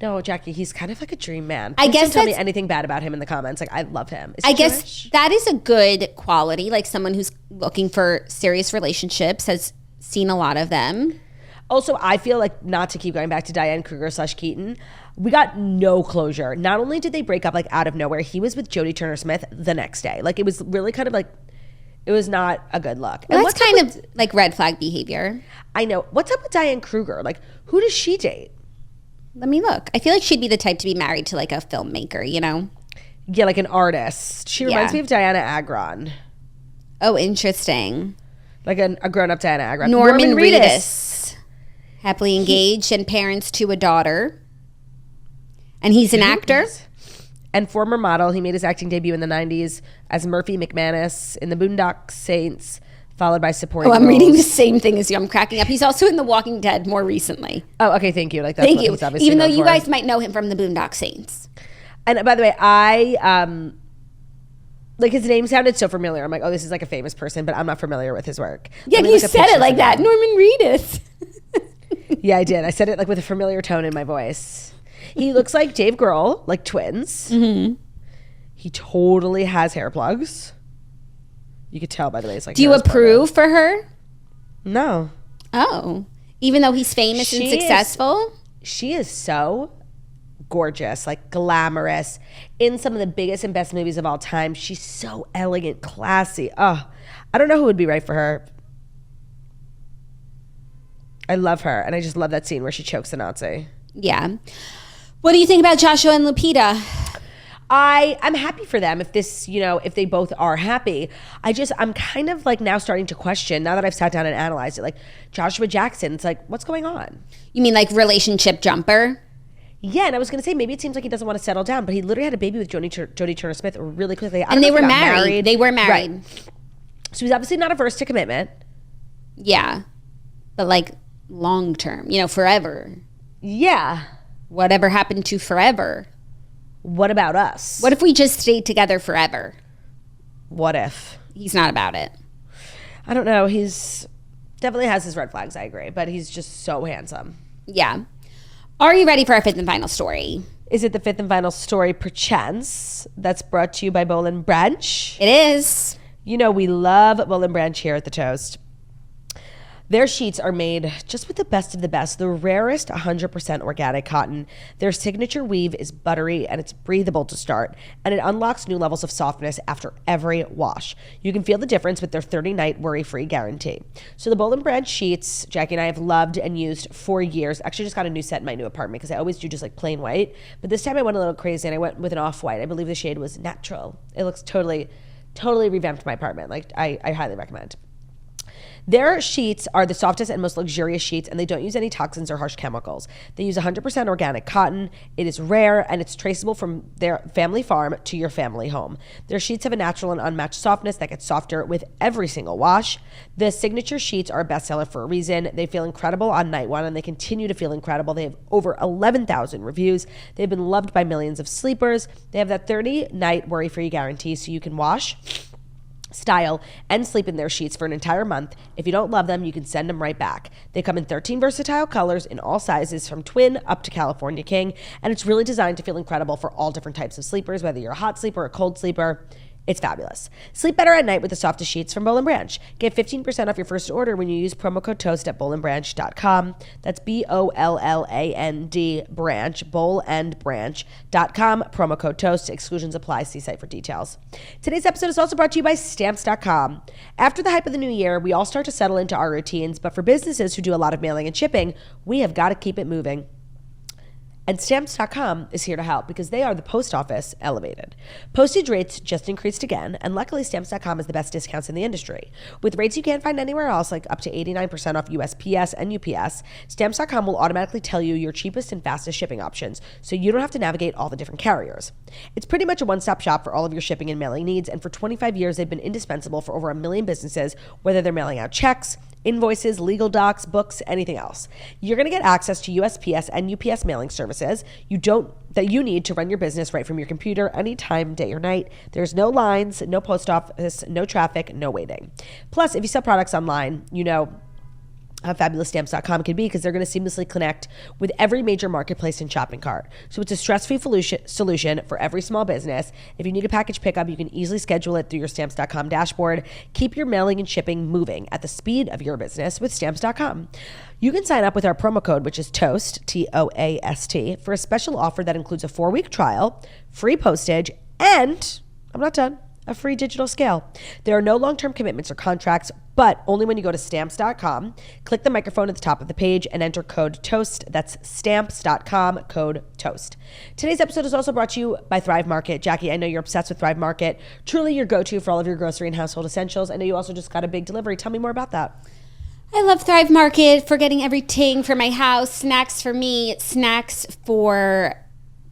No, Jackie, he's kind of like a dream man. I guess don't tell me anything bad about him in the comments. Like, I love him. I guess that is a good quality. Like someone who's looking for serious relationships, has seen a lot of them. Also, I feel like, not to keep going back to Diane Kruger / Keaton, we got no closure. Not only did they break up like out of nowhere, he was with Jodie Turner-Smith the next day. Like, it was really kind of like, it was not a good look. Well, that's kind of like red flag behavior. I know. What's up with Diane Kruger? Like, who does she date? Let me look. I feel like she'd be the type to be married to like a filmmaker, Yeah, like an artist. She reminds me of Diana Agron. Oh, interesting. Like a grown-up Diana Agron. Norman Reedus. Happily engaged and parents to a daughter. And he's an actor. And former model. He made his acting debut in the 90s as Murphy McManus in The Boondock Saints, followed by supporting I'm roles. reading the same thing as you. I'm cracking up. He's also in The Walking Dead more recently. Oh, okay, thank you. Like, that's thank what you. he's obviously Even though known you for. guys might know him from The Boondock Saints. And by the way, like, his name sounded so familiar. I'm like, oh, this is like a famous person, but I'm not familiar with his work. Yeah, you said it like that. Norman Reedus. Yeah, I did. I said it like with a familiar tone in my voice. He looks like Dave Grohl, like twins. Mm-hmm. He totally has hair plugs. You could tell by the way it's like. Do you approve for her? No. Oh, even though he's famous and successful? She is so gorgeous, like glamorous, in some of the biggest and best movies of all time. She's so elegant, classy. Oh, I don't know who would be right for her. I love her, and I just love that scene where she chokes the Nazi. Yeah. What do you think about Joshua and Lupita? I'm happy for them if this, if they both are happy. I'm kind of like now starting to question, now that I've sat down and analyzed it, like Joshua Jackson, it's like, what's going on? You mean like relationship jumper? Yeah, and I was going to say, maybe it seems like he doesn't want to settle down, but he literally had a baby with Jodie Turner-Smith really quickly. And they were married. They were married. Right. So he's obviously not averse to commitment. Yeah. But like long term, forever. Yeah. Whatever happened to forever? What about us? What if we just stayed together forever? What if? He's not about it. I don't know. He's definitely has his red flags, I agree, but he's just so handsome. Yeah. Are you ready for our fifth and final story? Is it the fifth and final story, perchance? That's brought to you by Boll and Branch. It is. We love Boll and Branch here at The Toast. Their sheets are made just with the best of the best, the rarest 100% organic cotton. Their signature weave is buttery and it's breathable to start, and it unlocks new levels of softness after every wash. You can feel the difference with their 30-night worry-free guarantee. So the Boll & Branch sheets, Jackie and I have loved and used for years. Actually just got a new set in my new apartment because I always do just like plain white. But this time I went a little crazy and I went with an off-white. I believe the shade was natural. It looks totally revamped my apartment. Like I highly recommend. Their sheets are the softest and most luxurious sheets, and they don't use any toxins or harsh chemicals. They use 100% organic cotton. It is rare, and it's traceable from their family farm to your family home. Their sheets have a natural and unmatched softness that gets softer with every single wash. The signature sheets are a bestseller for a reason. They feel incredible on night one, and they continue to feel incredible. They have over 11,000 reviews. They've been loved by millions of sleepers. They have that 30-night worry-free guarantee, so you can wash, style, and sleep in their sheets for an entire month. If you don't love them, you can send them right back. They come in 13 versatile colors in all sizes, from twin up to California king, and it's really designed to feel incredible for all different types of sleepers, whether you're a hot sleeper or a cold sleeper. It's fabulous. Sleep better at night with the softest sheets from Boll & Branch. Get 15% off your first order when you use promo code TOAST at bollandbranch.com. That's BOLLAND branch, bollandbranch.com. Promo code TOAST. Exclusions apply. See site for details. Today's episode is also brought to you by Stamps.com. After the hype of the new year, we all start to settle into our routines, but for businesses who do a lot of mailing and shipping, we have got to keep it moving. And Stamps.com is here to help because they are the post office elevated. Postage rates just increased again, and luckily Stamps.com has the best discounts in the industry. With rates you can't find anywhere else, like up to 89% off USPS and UPS, Stamps.com will automatically tell you your cheapest and fastest shipping options, so you don't have to navigate all the different carriers. It's pretty much a one-stop shop for all of your shipping and mailing needs, and for 25 years they've been indispensable for over 1 million businesses, whether they're mailing out checks, invoices, legal docs, books, anything else. You're going to get access to USPS and UPS mailing services that you need to run your business right from your computer anytime, day or night. There's no lines, no post office, no traffic, no waiting. Plus, if you sell products online, you know how fabulous Stamps.com can be because they're going to seamlessly connect with every major marketplace and shopping cart. So it's a stress-free solution for every small business. If you need a package pickup, you can easily schedule it through your Stamps.com dashboard. Keep your mailing and shipping moving at the speed of your business with Stamps.com. You can sign up with our promo code, which is TOAST, TOAST, for a special offer that includes a 4-week trial, free postage, and, I'm not done, a free digital scale. There are no long-term commitments or contracts, but only when you go to Stamps.com, click the microphone at the top of the page, and enter code TOAST. That's Stamps.com, code TOAST. Today's episode is also brought to you by Thrive Market. Jackie, I know you're obsessed with Thrive Market. Truly your go-to for all of your grocery and household essentials. I know you also just got a big delivery. Tell me more about that. I love Thrive Market for getting everything for my house, snacks for me, snacks for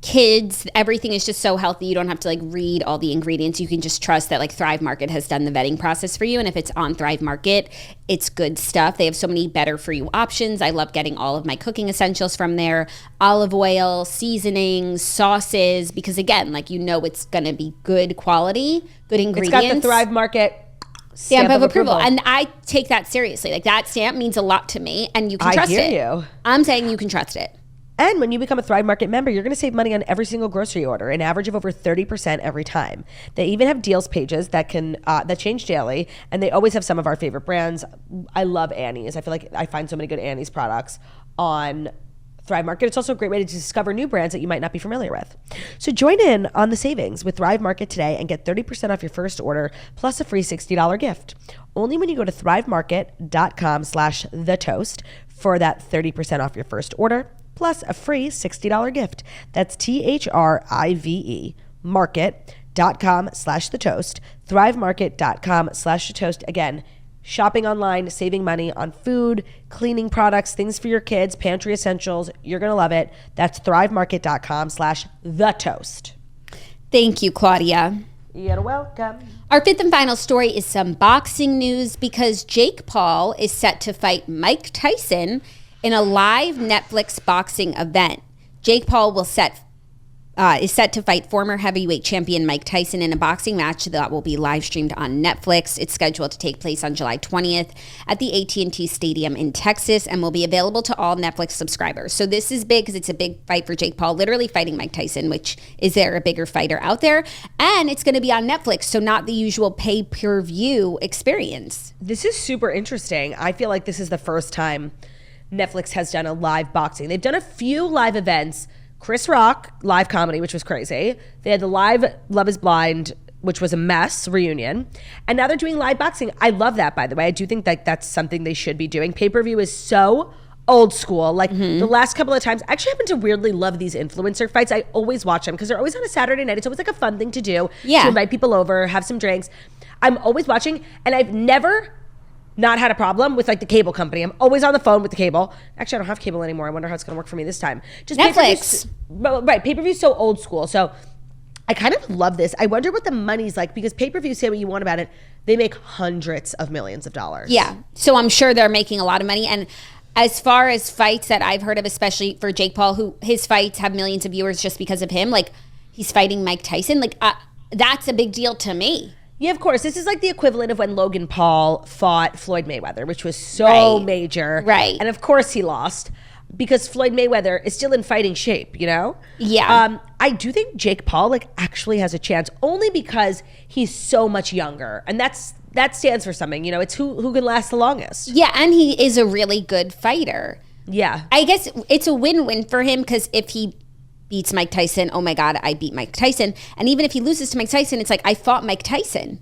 kids. Everything is just so healthy. You don't have to like read all the ingredients. You can just trust that like Thrive Market has done the vetting process for you. And if it's on Thrive Market, it's good stuff. They have so many better for you options. I love getting all of my cooking essentials from there. Olive oil, seasonings, sauces, because again, like, you know, it's going to be good quality, good ingredients. It's got the Thrive Market stamp of approval. And I take that seriously. Like, that stamp means a lot to me, and you can trust it. I hear you. I'm saying you can trust it. And when you become a Thrive Market member, you're going to save money on every single grocery order, an average of over 30% every time. They even have deals pages that change daily, and they always have some of our favorite brands. I love Annie's. I feel like I find so many good Annie's products on Thrive Market. It's also a great way to discover new brands that you might not be familiar with. So join in on the savings with Thrive Market today and get 30% off your first order plus a free $60 gift. Only when you go to thrivemarket.com/thetoast for that 30% off your first order plus a free $60 gift. That's THRIVE market.com/thetoast, thrivemarket.com/thetoast. Again, shopping online, saving money on food, cleaning products, things for your kids, pantry essentials. You're going to love it. That's thrivemarket.com/thetoast. Thank you, Claudia. You're welcome. Our fifth and final story is some boxing news because Jake Paul is set to fight Mike Tyson in a live Netflix boxing event. Jake Paul will set is set to fight former heavyweight champion Mike Tyson in a boxing match that will be live streamed on Netflix. It's scheduled to take place on July 20th at the AT&T Stadium in Texas and will be available to all Netflix subscribers. So this is big because it's a big fight for Jake Paul, literally fighting Mike Tyson, which is there a bigger fighter out there? And it's going to be on Netflix, so not the usual pay-per-view experience. This is super interesting. I feel like this is the first time Netflix has done a live boxing. They've done a few live events. Chris Rock, live comedy, which was crazy. They had the live Love is Blind, which was a mess, reunion. And now they're doing live boxing. I love that, by the way. I do think that that's something they should be doing. Pay-per-view is so old school. Like the last couple of times, I actually happen to weirdly love these influencer fights. I always watch them because they're always on a Saturday night. It's always like a fun thing to do. Yeah. To invite people over, have some drinks. I'm always watching, and I've never not had a problem with like the cable company. I'm always on the phone with the cable. Actually, I don't have cable anymore. I wonder how it's going to work for me this time. Just Netflix. Right. Pay-per-view is so old school. So I kind of love this. I wonder what the money's like because pay-per-view, say what you want about it, they make hundreds of millions of dollars. Yeah. So I'm sure they're making a lot of money. And as far as fights that I've heard of, especially for Jake Paul, who his fights have millions of viewers just because of him, like he's fighting Mike Tyson. Like that's a big deal to me. Yeah, of course. This is like the equivalent of when Logan Paul fought Floyd Mayweather, which was so major. Right. And of course he lost because Floyd Mayweather is still in fighting shape, you know? Yeah. I do think Jake Paul like actually has a chance only because he's so much younger. And that stands for something, you know? It's who can last the longest. Yeah, and he is a really good fighter. Yeah. I guess it's a win-win for him because if he beats Mike Tyson, oh my God, I beat Mike Tyson. And even if he loses to Mike Tyson, it's like, I fought Mike Tyson.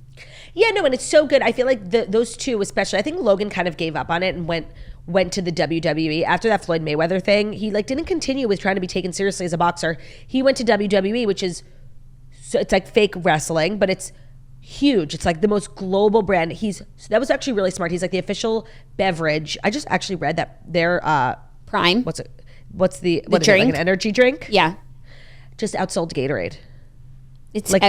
Yeah, no, and it's so good. I feel like those two especially, I think Logan kind of gave up on it and went to the WWE. After that Floyd Mayweather thing, he like didn't continue with trying to be taken seriously as a boxer. He went to WWE, which is, so it's like fake wrestling, but it's huge. It's like the most global brand. That was actually really smart. He's like the official beverage. I just actually read that their Prime. What's the drink? Is it, like an energy drink? Yeah. Just outsold Gatorade. It's like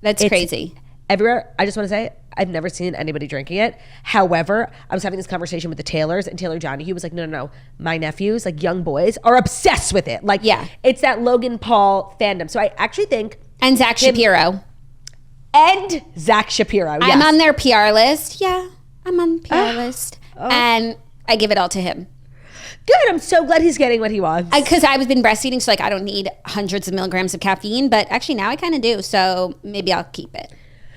that's crazy. Everywhere. I just want to say I've never seen anybody drinking it. However, I was having this conversation with the Taylors and Taylor Johnny. He was like, no. My nephews, like young boys, are obsessed with it. Like, yeah, it's that Logan Paul fandom. So I actually think and Zach Shapiro. And Zach Shapiro. Yes. I'm on their PR list. Yeah, I'm on the PR list. And I give it all to him. Good. I'm so glad he's getting what he wants. Because I've been breastfeeding, so like I don't need hundreds of milligrams of caffeine, but actually now I kind of do. So maybe I'll keep it.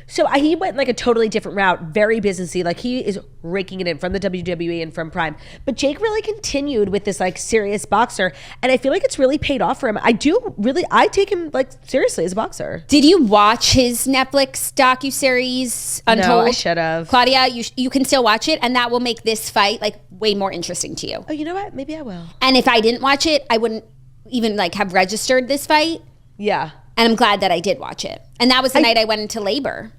So he went like a totally different route, very businessy. Like he is raking it in from the WWE and from Prime. But Jake really continued with this like serious boxer, and I feel like it's really paid off for him. I take him like seriously as a boxer. Did you watch his Netflix docuseries Untold? No, I should have. Claudia, you can still watch it, and that will make this fight like way more interesting to you. Oh, you know what? Maybe I will. And if I didn't watch it, I wouldn't even like have registered this fight. Yeah. And I'm glad that I did watch it. And that was the night I went into labor.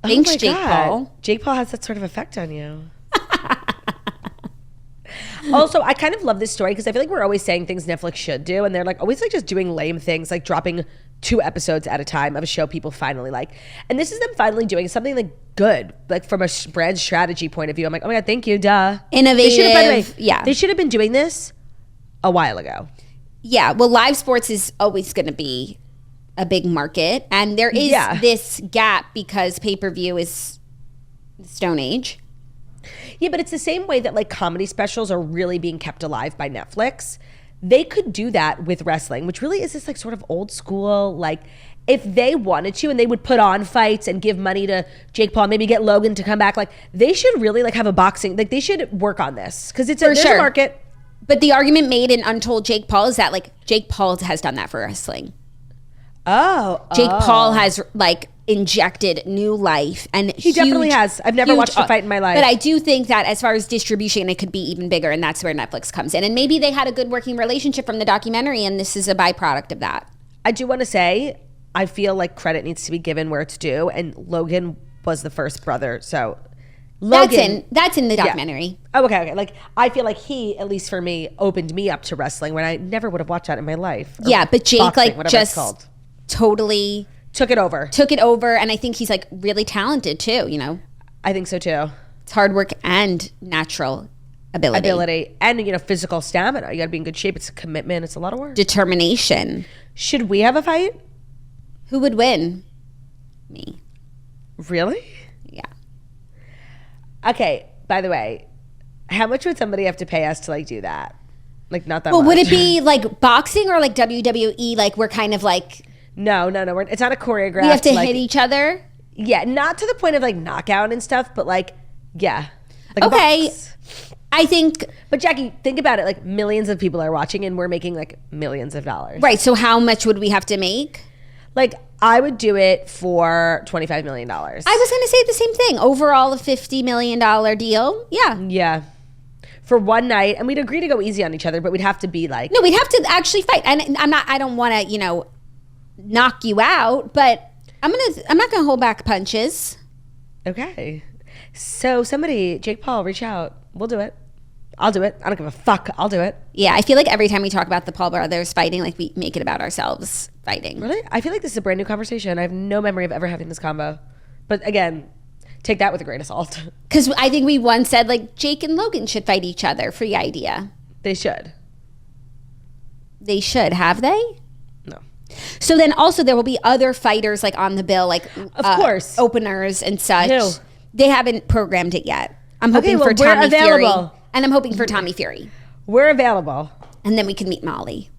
Thanks, Jake Paul. Jake Paul has that sort of effect on you. Also, I kind of love this story because I feel like we're always saying things Netflix should do, and they're like always like just doing lame things, like dropping 2 episodes at a time of a show people finally like. And this is them finally doing something like good, like from a brand strategy point of view. I'm like, oh my God, thank you, duh. Innovative. By the way, yeah. They should have been doing this a while ago. Yeah, well, live sports is always going to be a big market, and there is this gap because pay-per-view is the Stone Age. Yeah, but it's the same way that like comedy specials are really being kept alive by Netflix. They could do that with wrestling, which really is this like sort of old school, like if they wanted to and they would put on fights and give money to Jake Paul, maybe get Logan to come back, like they should really like have a boxing, like they should work on this because there's a market. But the argument made in Untold Jake Paul is that like Jake Paul has done that for wrestling. Jake Paul has like injected new life, and he definitely has. I've never watched a fight in my life, but I do think that as far as distribution, it could be even bigger, and that's where Netflix comes in. And maybe they had a good working relationship from the documentary, and this is a byproduct of that. I do want to say, I feel like credit needs to be given where it's due, and Logan was the first brother, so Logan, that's in the documentary. Yeah. Oh, okay. Like I feel like he, at least for me, opened me up to wrestling when I never would have watched that in my life. Yeah, but Jake boxing, like just totally took it over, and I think he's like really talented too. You know, I think so too. It's hard work and natural ability, and physical stamina. You got to be in good shape. It's a commitment. It's a lot of work. Determination. Should we have a fight? Who would win? Me. Really? Yeah. Okay, by the way, how much would somebody have to pay us to like do that? Like not that much. Well, would it be like boxing or like WWE? Like we're kind of like... No. It's not a choreographed... We have to like, hit each other? Yeah, not to the point of like knockout and stuff, but like, yeah. Like okay. I think... But Jackie, think about it. Like millions of people are watching and we're making like millions of dollars. Right, so how much would we have to make? Like I would do it for $25 million. I was going to say the same thing. Overall, a $50 million deal. Yeah. Yeah. For one night, and we'd agree to go easy on each other, but we'd have to be like... No, we'd have to actually fight. And I don't want to, knock you out, but I'm not going to hold back punches. Okay. So somebody, Jake Paul, reach out. We'll do it. I'll do it. I don't give a fuck. I'll do it. Yeah, I feel like every time we talk about the Paul brothers fighting, like we make it about ourselves fighting. Really? I feel like this is a brand new conversation. I have no memory of ever having this combo. But again, take that with a grain of salt. Because I think we once said like Jake and Logan should fight each other. Free idea. They should. They should. Have they? No. So then also there will be other fighters like on the bill, like of course, openers and such. Who? They haven't programmed it yet. I'm hoping for Tommy Fury. And I'm hoping for Tommy Fury. We're available. And then we can meet Molly.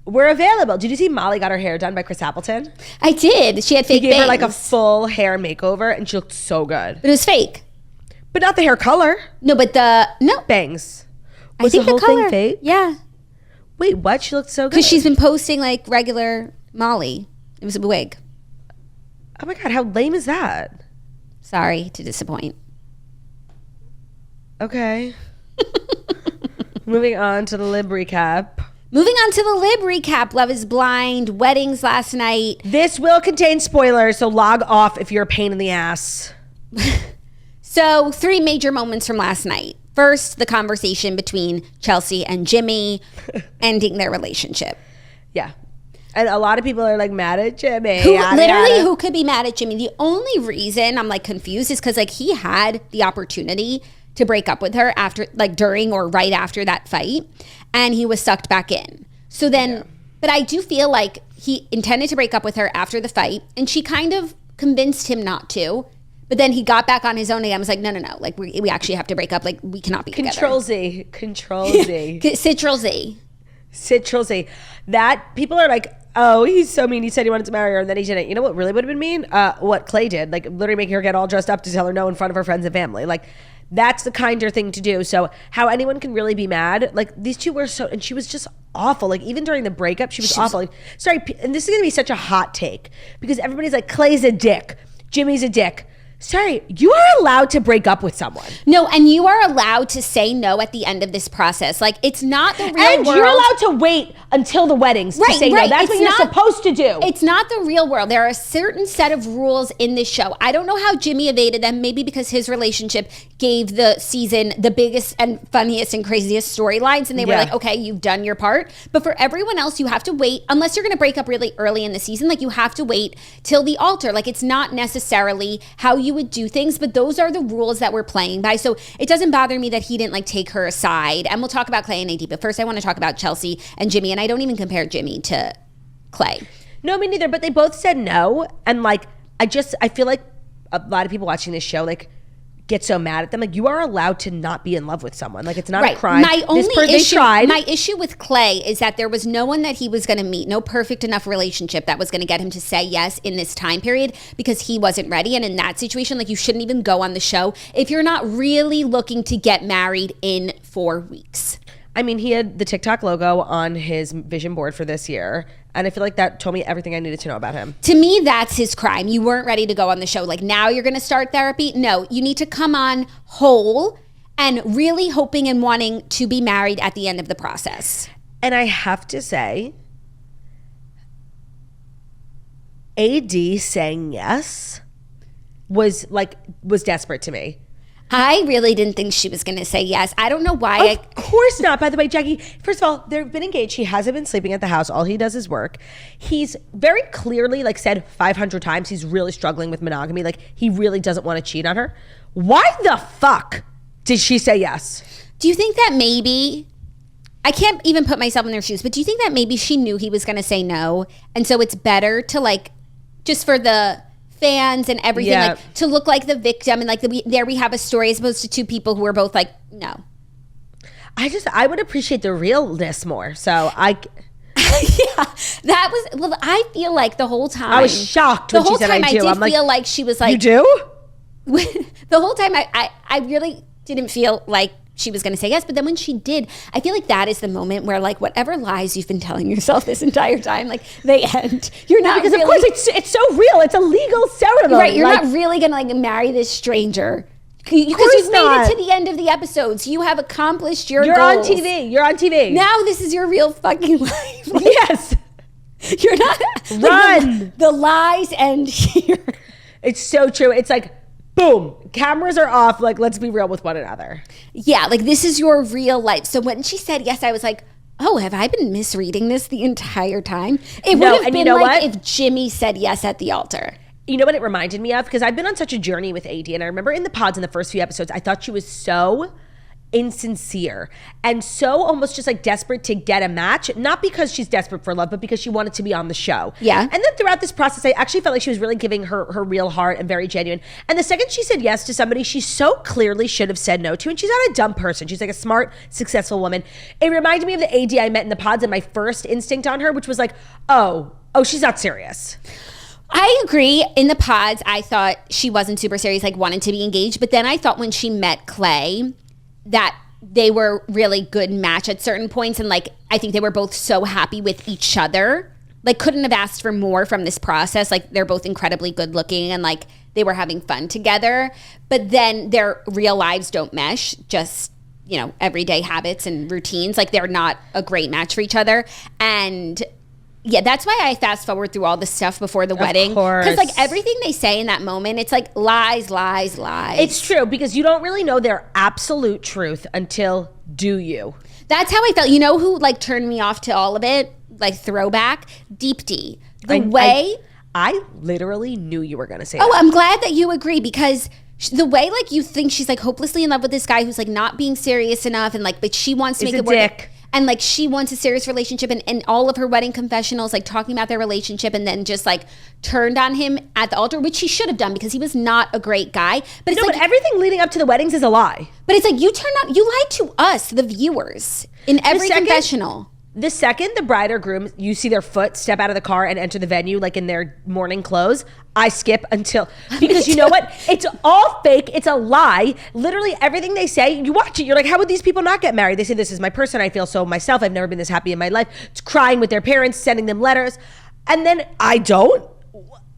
We're available. Did you see Molly got her hair done by Chris Appleton? I did. She had fake bangs. He gave her like a full hair makeover and she looked so good. But it was fake. But not the hair color. No, but no. Bangs. Was the whole thing fake? Yeah. Wait, what? She looked so good. Because she's been posting like regular Molly. It was a wig. Oh my God, how lame is that? Sorry to disappoint. Okay. Moving on to the Lib recap. Moving on to the Lib recap. Love is Blind, weddings last night. This will contain spoilers, so log off if you're a pain in the ass. So 3 major moments from last night. First, the conversation between Chelsea and Jimmy ending their relationship. Yeah. And a lot of people are like mad at Jimmy. Who could be mad at Jimmy? The only reason I'm like confused is because like he had the opportunity to break up with her after, like during or right after that fight, and he was sucked back in. So then, but I do feel like he intended to break up with her after the fight, and she kind of convinced him not to. But then he got back on his own again. I was like, no, like we actually have to break up. Like we cannot be together. Control Z. Ctrl Z. That people are like, oh, he's so mean. He said he wanted to marry her and then he didn't. You know what really would have been mean? What Clay did, like literally making her get all dressed up to tell her no in front of her friends and family. Like that's the kinder thing to do. So how anyone can really be mad? Like these two were so, and she was just awful. Like even during the breakup, she was awful. Like, sorry, and this is gonna be such a hot take because everybody's like, Clay's a dick, Jimmy's a dick. Sorry, you are allowed to break up with someone. No, and you are allowed to say no at the end of this process. Like, it's not the real world. And you're allowed to wait until the weddings to say no. That's what you're supposed to do. It's not the real world. There are a certain set of rules in this show. I don't know how Jimmy evaded them, maybe because his relationship gave the season the biggest and funniest and craziest storylines, and they were like, okay, you've done your part. But for everyone else, you have to wait, unless you're going to break up really early in the season, like you have to wait till the altar. Like, it's not necessarily how you would do things, but those are the rules that we're playing by. So it doesn't bother me that he didn't like take her aside. And we'll talk about Clay and AD, but first I want to talk about Chelsea and Jimmy. And I don't even compare Jimmy to Clay. No, me neither. But they both said no. And like, I feel like a lot of people watching this show, like, get so mad at them. Like, you are allowed to not be in love with someone. Like, it's not a crime. My issue with Clay is that there was no one that he was going to meet, no perfect enough relationship that was going to get him to say yes in this time period because he wasn't ready. And in that situation, like, you shouldn't even go on the show if you're not really looking to get married in 4 weeks. I mean, he had the TikTok logo on his vision board for this year. And I feel like that told me everything I needed to know about him. To me, that's his crime. You weren't ready to go on the show. Like, now you're going to start therapy? No, you need to come on whole and really hoping and wanting to be married at the end of the process. And I have to say, AD saying yes was desperate to me. I really didn't think she was going to say yes. I don't know why. Of course not. By the way, Jackie, first of all, they've been engaged. He hasn't been sleeping at the house. All he does is work. He's very clearly, like, said 500 times he's really struggling with monogamy. Like, he really doesn't want to cheat on her. Why the fuck did she say yes? Do you think that maybe... I can't even put myself in their shoes, but do you think that maybe she knew he was going to say no? And so it's better to like, just for the fans and everything, like to look like the victim and like there we have a story as opposed to two people who are both like, no. I would appreciate the realness more. So yeah, that was, well, I feel like the whole time. I was shocked when she said I do. I did feel like she was like. You do? The whole time I really didn't feel like she was going to say yes, but then when she did, I feel like that is the moment where like whatever lies you've been telling yourself this entire time, like they end. You're not because really, of course it's so real. It's a legal ceremony, right? You're not really going to like marry this stranger because you've made it to the end of the episodes. You have accomplished your goals. You're on TV. Now this is your real fucking life. Like, yes, you're not run. Like, the lies end here. It's so true. It's like, boom, cameras are off. Like, let's be real with one another. Yeah, like this is your real life. So when she said yes, I was like, oh, have I been misreading this the entire time? It would have been like if Jimmy said yes at the altar. You know what it reminded me of? Because I've been on such a journey with AD, and I remember in the pods in the first few episodes, I thought she was so insincere and so almost just like desperate to get a match, not because she's desperate for love, but because she wanted to be on the show. Yeah. And then throughout this process, I actually felt like she was really giving her real heart and very genuine. And the second she said yes to somebody she so clearly should have said no to, and she's not a dumb person, she's like a smart, successful woman. It reminded me of the AD I met in the pods and my first instinct on her, which was like, oh, she's not serious. I agree. In the pods, I thought she wasn't super serious, like wanted to be engaged. But then I thought when she met Clay, that they were really good match at certain points. And like, I think they were both so happy with each other. Like couldn't have asked for more from this process. Like they're both incredibly good looking and like they were having fun together. But then their real lives don't mesh, just, you know, everyday habits and routines. Like they're not a great match for each other. And yeah, that's why I fast forward through all the stuff before the wedding. Because like everything they say in that moment, it's like lies, lies, lies. It's true because you don't really know their absolute truth until do you. That's how I felt. You know who like turned me off to all of it? Like throwback? Deep D. I literally knew you were going to say that. Oh, I'm glad that you agree because the way like you think she's like hopelessly in love with this guy who's like not being serious enough and like, but she wants to make it work. Dick. And like she wants a serious relationship and all of her wedding confessionals like talking about their relationship and then just like turned on him at the altar, which she should have done because he was not a great guy. But it's but everything leading up to the weddings is a lie. But it's like you lied to us, the viewers, in every confessional. The second the bride or groom, you see their foot step out of the car and enter the venue like in their morning clothes, I skip until, because you know what? It's all fake. It's a lie. Literally everything they say, you watch it. You're like, how would these people not get married? They say, this is my person. I feel so myself. I've never been this happy in my life. It's crying with their parents, sending them letters. And then I don't.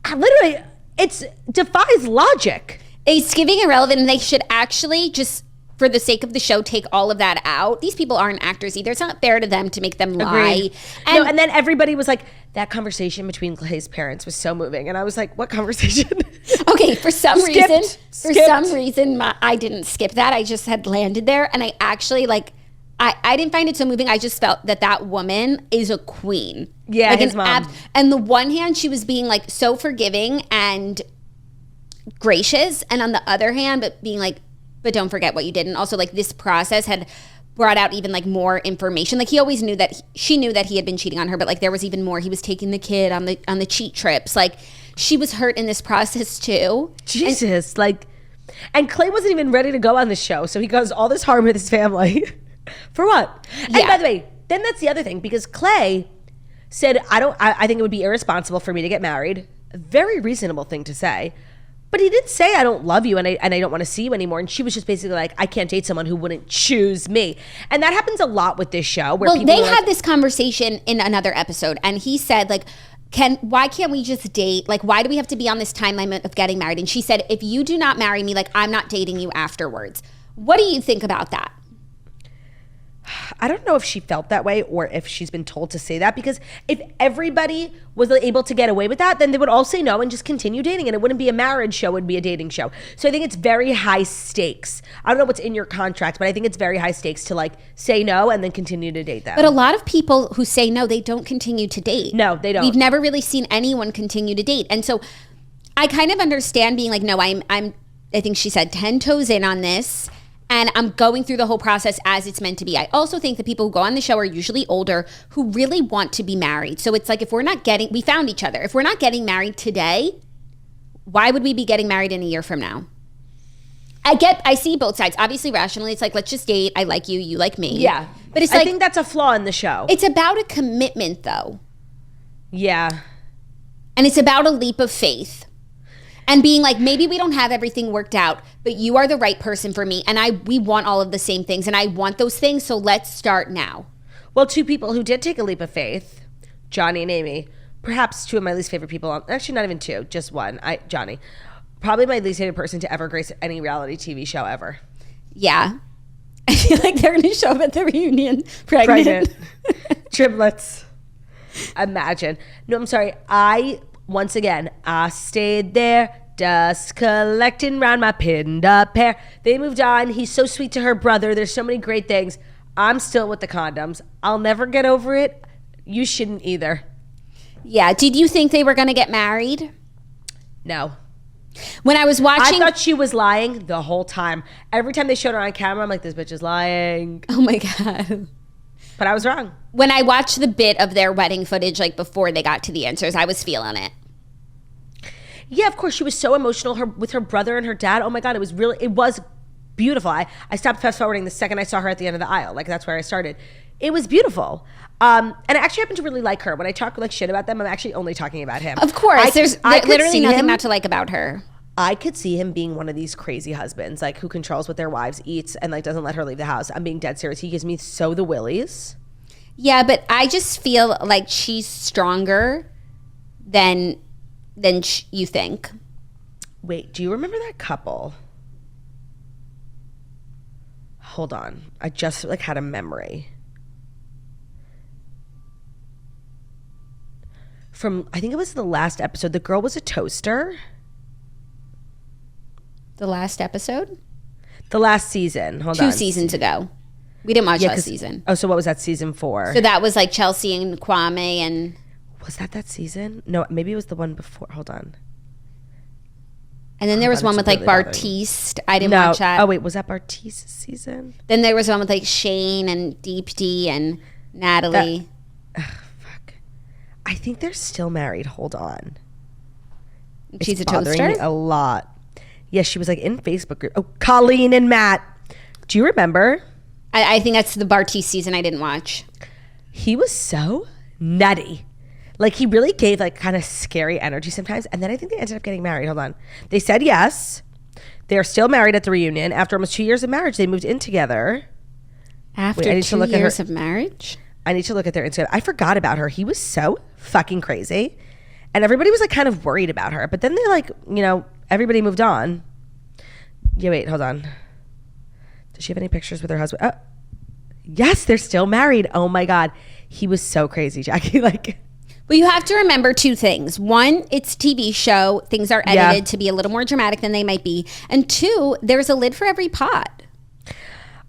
Literally, it defies logic. It's giving irrelevant and they should actually just, for the sake of the show, take all of that out. These people aren't actors either. It's not fair to them to make them lie. And then everybody was like, that conversation between Clay's parents was so moving. And I was like, what conversation? Okay, for some reason, I didn't skip that. I just had landed there. And I actually like, I didn't find it so moving. I just felt that woman is a queen. Yeah, like his mom. And the one hand, she was being like so forgiving and gracious. And on the other hand, but being like, but don't forget what you did. And also like this process had brought out even like more information. Like he always knew that she knew that he had been cheating on her, but like there was even more. He was taking the kid on the cheat trips. Like she was hurt in this process too. Jesus. And Clay wasn't even ready to go on the show. So he caused all this harm with his family. For what? Yeah. And by the way, then that's the other thing because Clay said, I think it would be irresponsible for me to get married. A very reasonable thing to say. But he did say, I don't love you and I don't want to see you anymore. And she was just basically like, I can't date someone who wouldn't choose me. And that happens a lot with this show. Where people they had this conversation in another episode. And he said, like, why can't we just date? Like, why do we have to be on this timeline of getting married? And she said, if you do not marry me, like, I'm not dating you afterwards. What do you think about that? I don't know if she felt that way or if she's been told to say that, because if everybody was able to get away with that, then they would all say no and just continue dating, and it wouldn't be a marriage show, it would be a dating show. So I think it's very high stakes. I don't know what's in your contract, but I think it's very high stakes to like say no and then continue to date them. But a lot of people who say no, they don't continue to date. No, they don't. We've never really seen anyone continue to date. And so I kind of understand being like, no, I think she said 10 toes in on this. And I'm going through the whole process as it's meant to be. I also think the people who go on the show are usually older who really want to be married. So it's like, we found each other. If we're not getting married today, why would we be getting married in a year from now? I see both sides. Obviously, rationally, it's like, let's just date. I like you, you like me. Yeah. But it's I think that's a flaw in the show. It's about a commitment, though. Yeah. And it's about a leap of faith. And being like, maybe we don't have everything worked out, but you are the right person for me. And we want all of the same things. And I want those things. So let's start now. Well, two people who did take a leap of faith, Johnny and Amy, perhaps two of my least favorite people. Actually, not even two, just one. Johnny. Probably my least favorite person to ever grace any reality TV show ever. Yeah. I feel like they're going to show up at the reunion pregnant. Triplets. Imagine. No, I'm sorry. I stayed there, dust collecting round my pinned up hair. They moved on. He's so sweet to her brother. There's so many great things. I'm still with the condoms. I'll never get over it. You shouldn't either. Yeah. Did you think they were going to get married? No. When I was watching... I thought she was lying the whole time. Every time they showed her on camera, I'm like, this bitch is lying. Oh my God. But I was wrong. When I watched the bit of their wedding footage, like before they got to the answers, I was feeling it. Yeah, of course. She was so emotional with her brother and her dad. Oh my God, it was beautiful. I stopped fast forwarding the second I saw her at the end of the aisle. Like, that's where I started. It was beautiful. And I actually happen to really like her. When I talk like shit about them, I'm actually only talking about him. Of course. There's literally nothing not to like about her. I could see him being one of these crazy husbands, like who controls what their wives eats and like doesn't let her leave the house. I'm being dead serious. He gives me so the willies. Yeah, but I just feel like she's stronger than you think. Wait, do you remember that couple? Hold on. I just like had a memory. From, I think it was the last episode. The girl was a toaster. The last episode? The last season. Hold on. 2 seasons ago. We didn't watch last season. Oh, so what was that, season 4? So that was like Chelsea and Kwame and... Was that season? No, maybe it was the one before. Hold on. And then there was one with like Bartiste. I didn't watch that. Oh, wait. Was that Bartiste's season? Then there was one with like Shane and Deep D and Natalie. Fuck. I think they're still married. Hold on. She's it's a toaster? Me a lot. Yes, she was like in Facebook group. Oh, Colleen and Matt. Do you remember? I think that's the Bartiste season I didn't watch. He was so nutty. Like, he really gave like kind of scary energy sometimes. And then I think they ended up getting married. Hold on. They said yes. They're still married at the reunion. After almost 2 years of marriage, they moved in together. After 2 years of marriage? I need to look at their Instagram. I forgot about her. He was so fucking crazy. And everybody was like kind of worried about her. But then they like, everybody moved on. Yeah, wait, hold on. Does she have any pictures with her husband? Oh, yes, they're still married. Oh my God. He was so crazy, Jackie. Like... Well, you have to remember 2 things. 1, it's a TV show. Things are edited to be a little more dramatic than they might be. And 2, there's a lid for every pot.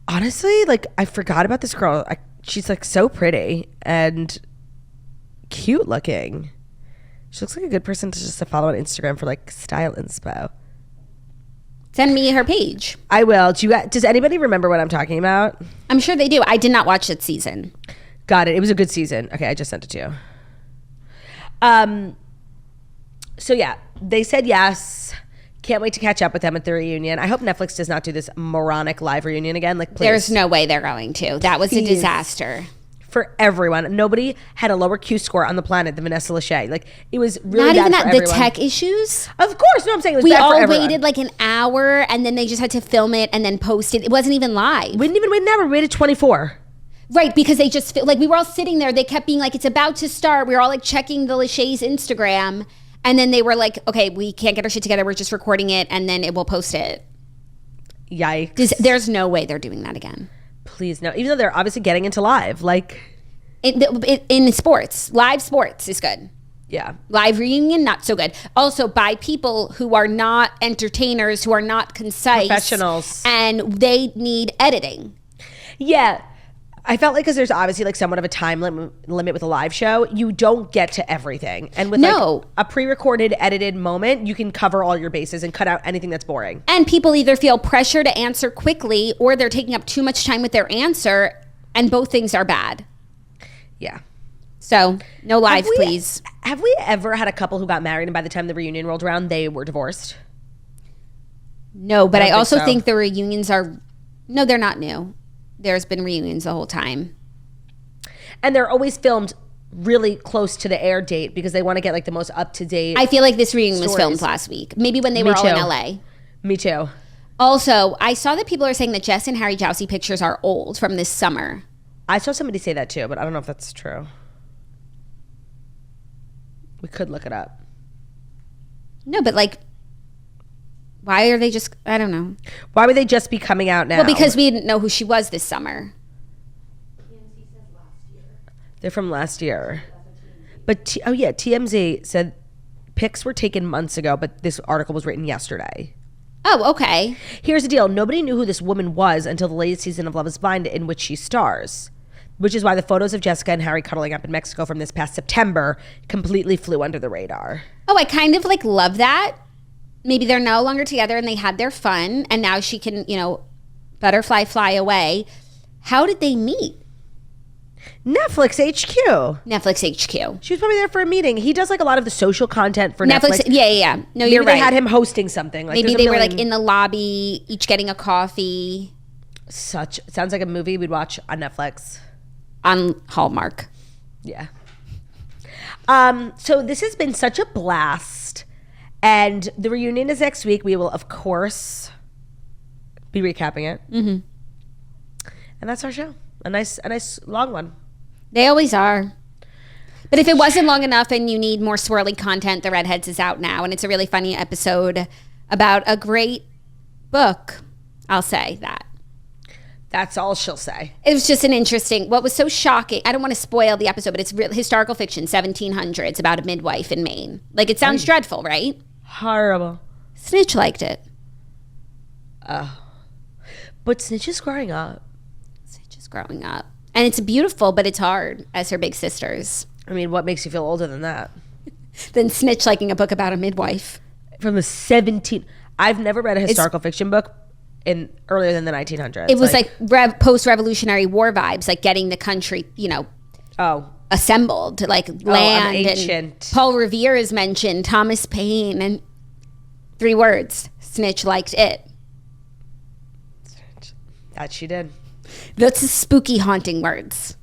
Honestly, like, I forgot about this girl. She's like so pretty and cute looking. She looks like a good person to follow on Instagram for like style inspo. Send me her page. I will. Does anybody remember what I'm talking about? I'm sure they do. I did not watch that season. Got it. It was a good season. Okay, I just sent it to you. So yeah, they said yes. Can't wait to catch up with them at the reunion. I hope Netflix does not do this moronic live reunion again. Like, please. There's no way they're going to. That was a disaster. For everyone. Nobody had a lower Q score on the planet than Vanessa Lachey. Like, it was really not bad even that. for everyone. The tech issues. Of course, no, I'm saying it was we bad all for everyone. waited like an hour, and then they just had to film it and then post it. It wasn't even live. We didn't even wait an hour. We waited 24. Right, because they just like we were all sitting there. They kept being like, "It's about to start." We were all like checking the Lachey's Instagram, and then they were like, "Okay, we can't get our shit together. We're just recording it, and then we'll post it." Yikes! There's no way they're doing that again. Please no. Even though they're obviously getting into live, like in sports, live sports is good. Yeah, live reunion not so good. Also by people who are not entertainers, who are not concise, professionals, and they need editing. Yeah. I felt like because there's obviously like somewhat of a time limit with a live show, you don't get to everything. And with like a pre-recorded, edited moment, you can cover all your bases and cut out anything that's boring. And people either feel pressure to answer quickly or they're taking up too much time with their answer, and both things are bad. Yeah. So no live, please. Have we ever had a couple who got married and by the time the reunion rolled around, they were divorced? No, but I also think the reunions are... No, they're not new. There's been reunions the whole time. And they're always filmed really close to the air date because they want to get like the most up-to-date I feel like this reunion was filmed last week. Maybe when they were all in LA. Me too. Also, I saw that people are saying that Jess and Harry Jowsey pictures are old from this summer. I saw somebody say that too, but I don't know if that's true. We could look it up. No, but like... Why are they just... I don't know. Why would they just be coming out now? Well, because we didn't know who she was this summer. They're from last year. But, TMZ said pics were taken months ago, but this article was written yesterday. Oh, okay. Here's the deal. Nobody knew who this woman was until the latest season of Love is Blind, in which she stars. Which is why the photos of Jessica and Harry cuddling up in Mexico from this past September completely flew under the radar. Oh, I kind of like love that. Maybe they're no longer together and they had their fun and now she can, butterfly fly away. How did they meet? Netflix HQ. Netflix HQ. She was probably there for a meeting. He does like a lot of the social content for Netflix. Yeah. No, Maybe you're right. They had him hosting something. Like, maybe they were like in the lobby, each getting a coffee. Sounds like a movie we'd watch on Netflix. On Hallmark. Yeah. So this has been such a blast. And the reunion is next week. We will, of course, be recapping it. Mm-hmm. And that's our show. A nice long one. They always are. But if it wasn't long enough and you need more swirly content, The Redheads is out now. And it's a really funny episode about a great book. I'll say that. That's all she'll say. It was just an interesting, what was so shocking, I don't want to spoil the episode, but it's real historical fiction, 1700s, about a midwife in Maine. Like, it sounds dreadful, right? Horrible. Snitch liked it. But Snitch is growing up. And it's beautiful, but it's hard, as her big sisters. I mean, what makes you feel older than that? Than Snitch liking a book about a midwife. From the I've never read a historical fiction book earlier than the 1900s. It was like post-Revolutionary War vibes, like getting the country, assembled, like land. Ancient. And Paul Revere is mentioned, Thomas Paine, and 3 words. Snitch liked it. That she did. That's spooky, haunting words.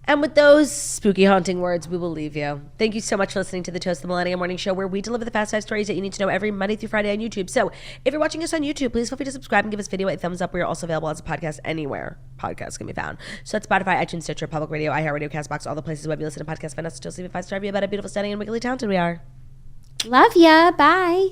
And with those spooky, haunting words, we will leave you. Thank you so much for listening to the Toast the Millennium Morning Show, where we deliver the fast 5 stories that you need to know every Monday through Friday on YouTube. So if you're watching us on YouTube, please feel free to subscribe and give this video a thumbs up. We are also available as a podcast anywhere podcasts can be found. So that's Spotify, iTunes, Stitcher, Public Radio, iHeartRadio, CastBox, all the places where you listen to podcasts. Find us, still leave a 5-star review about how beautiful, stunning, and wiggly talented we are. Love ya. Bye.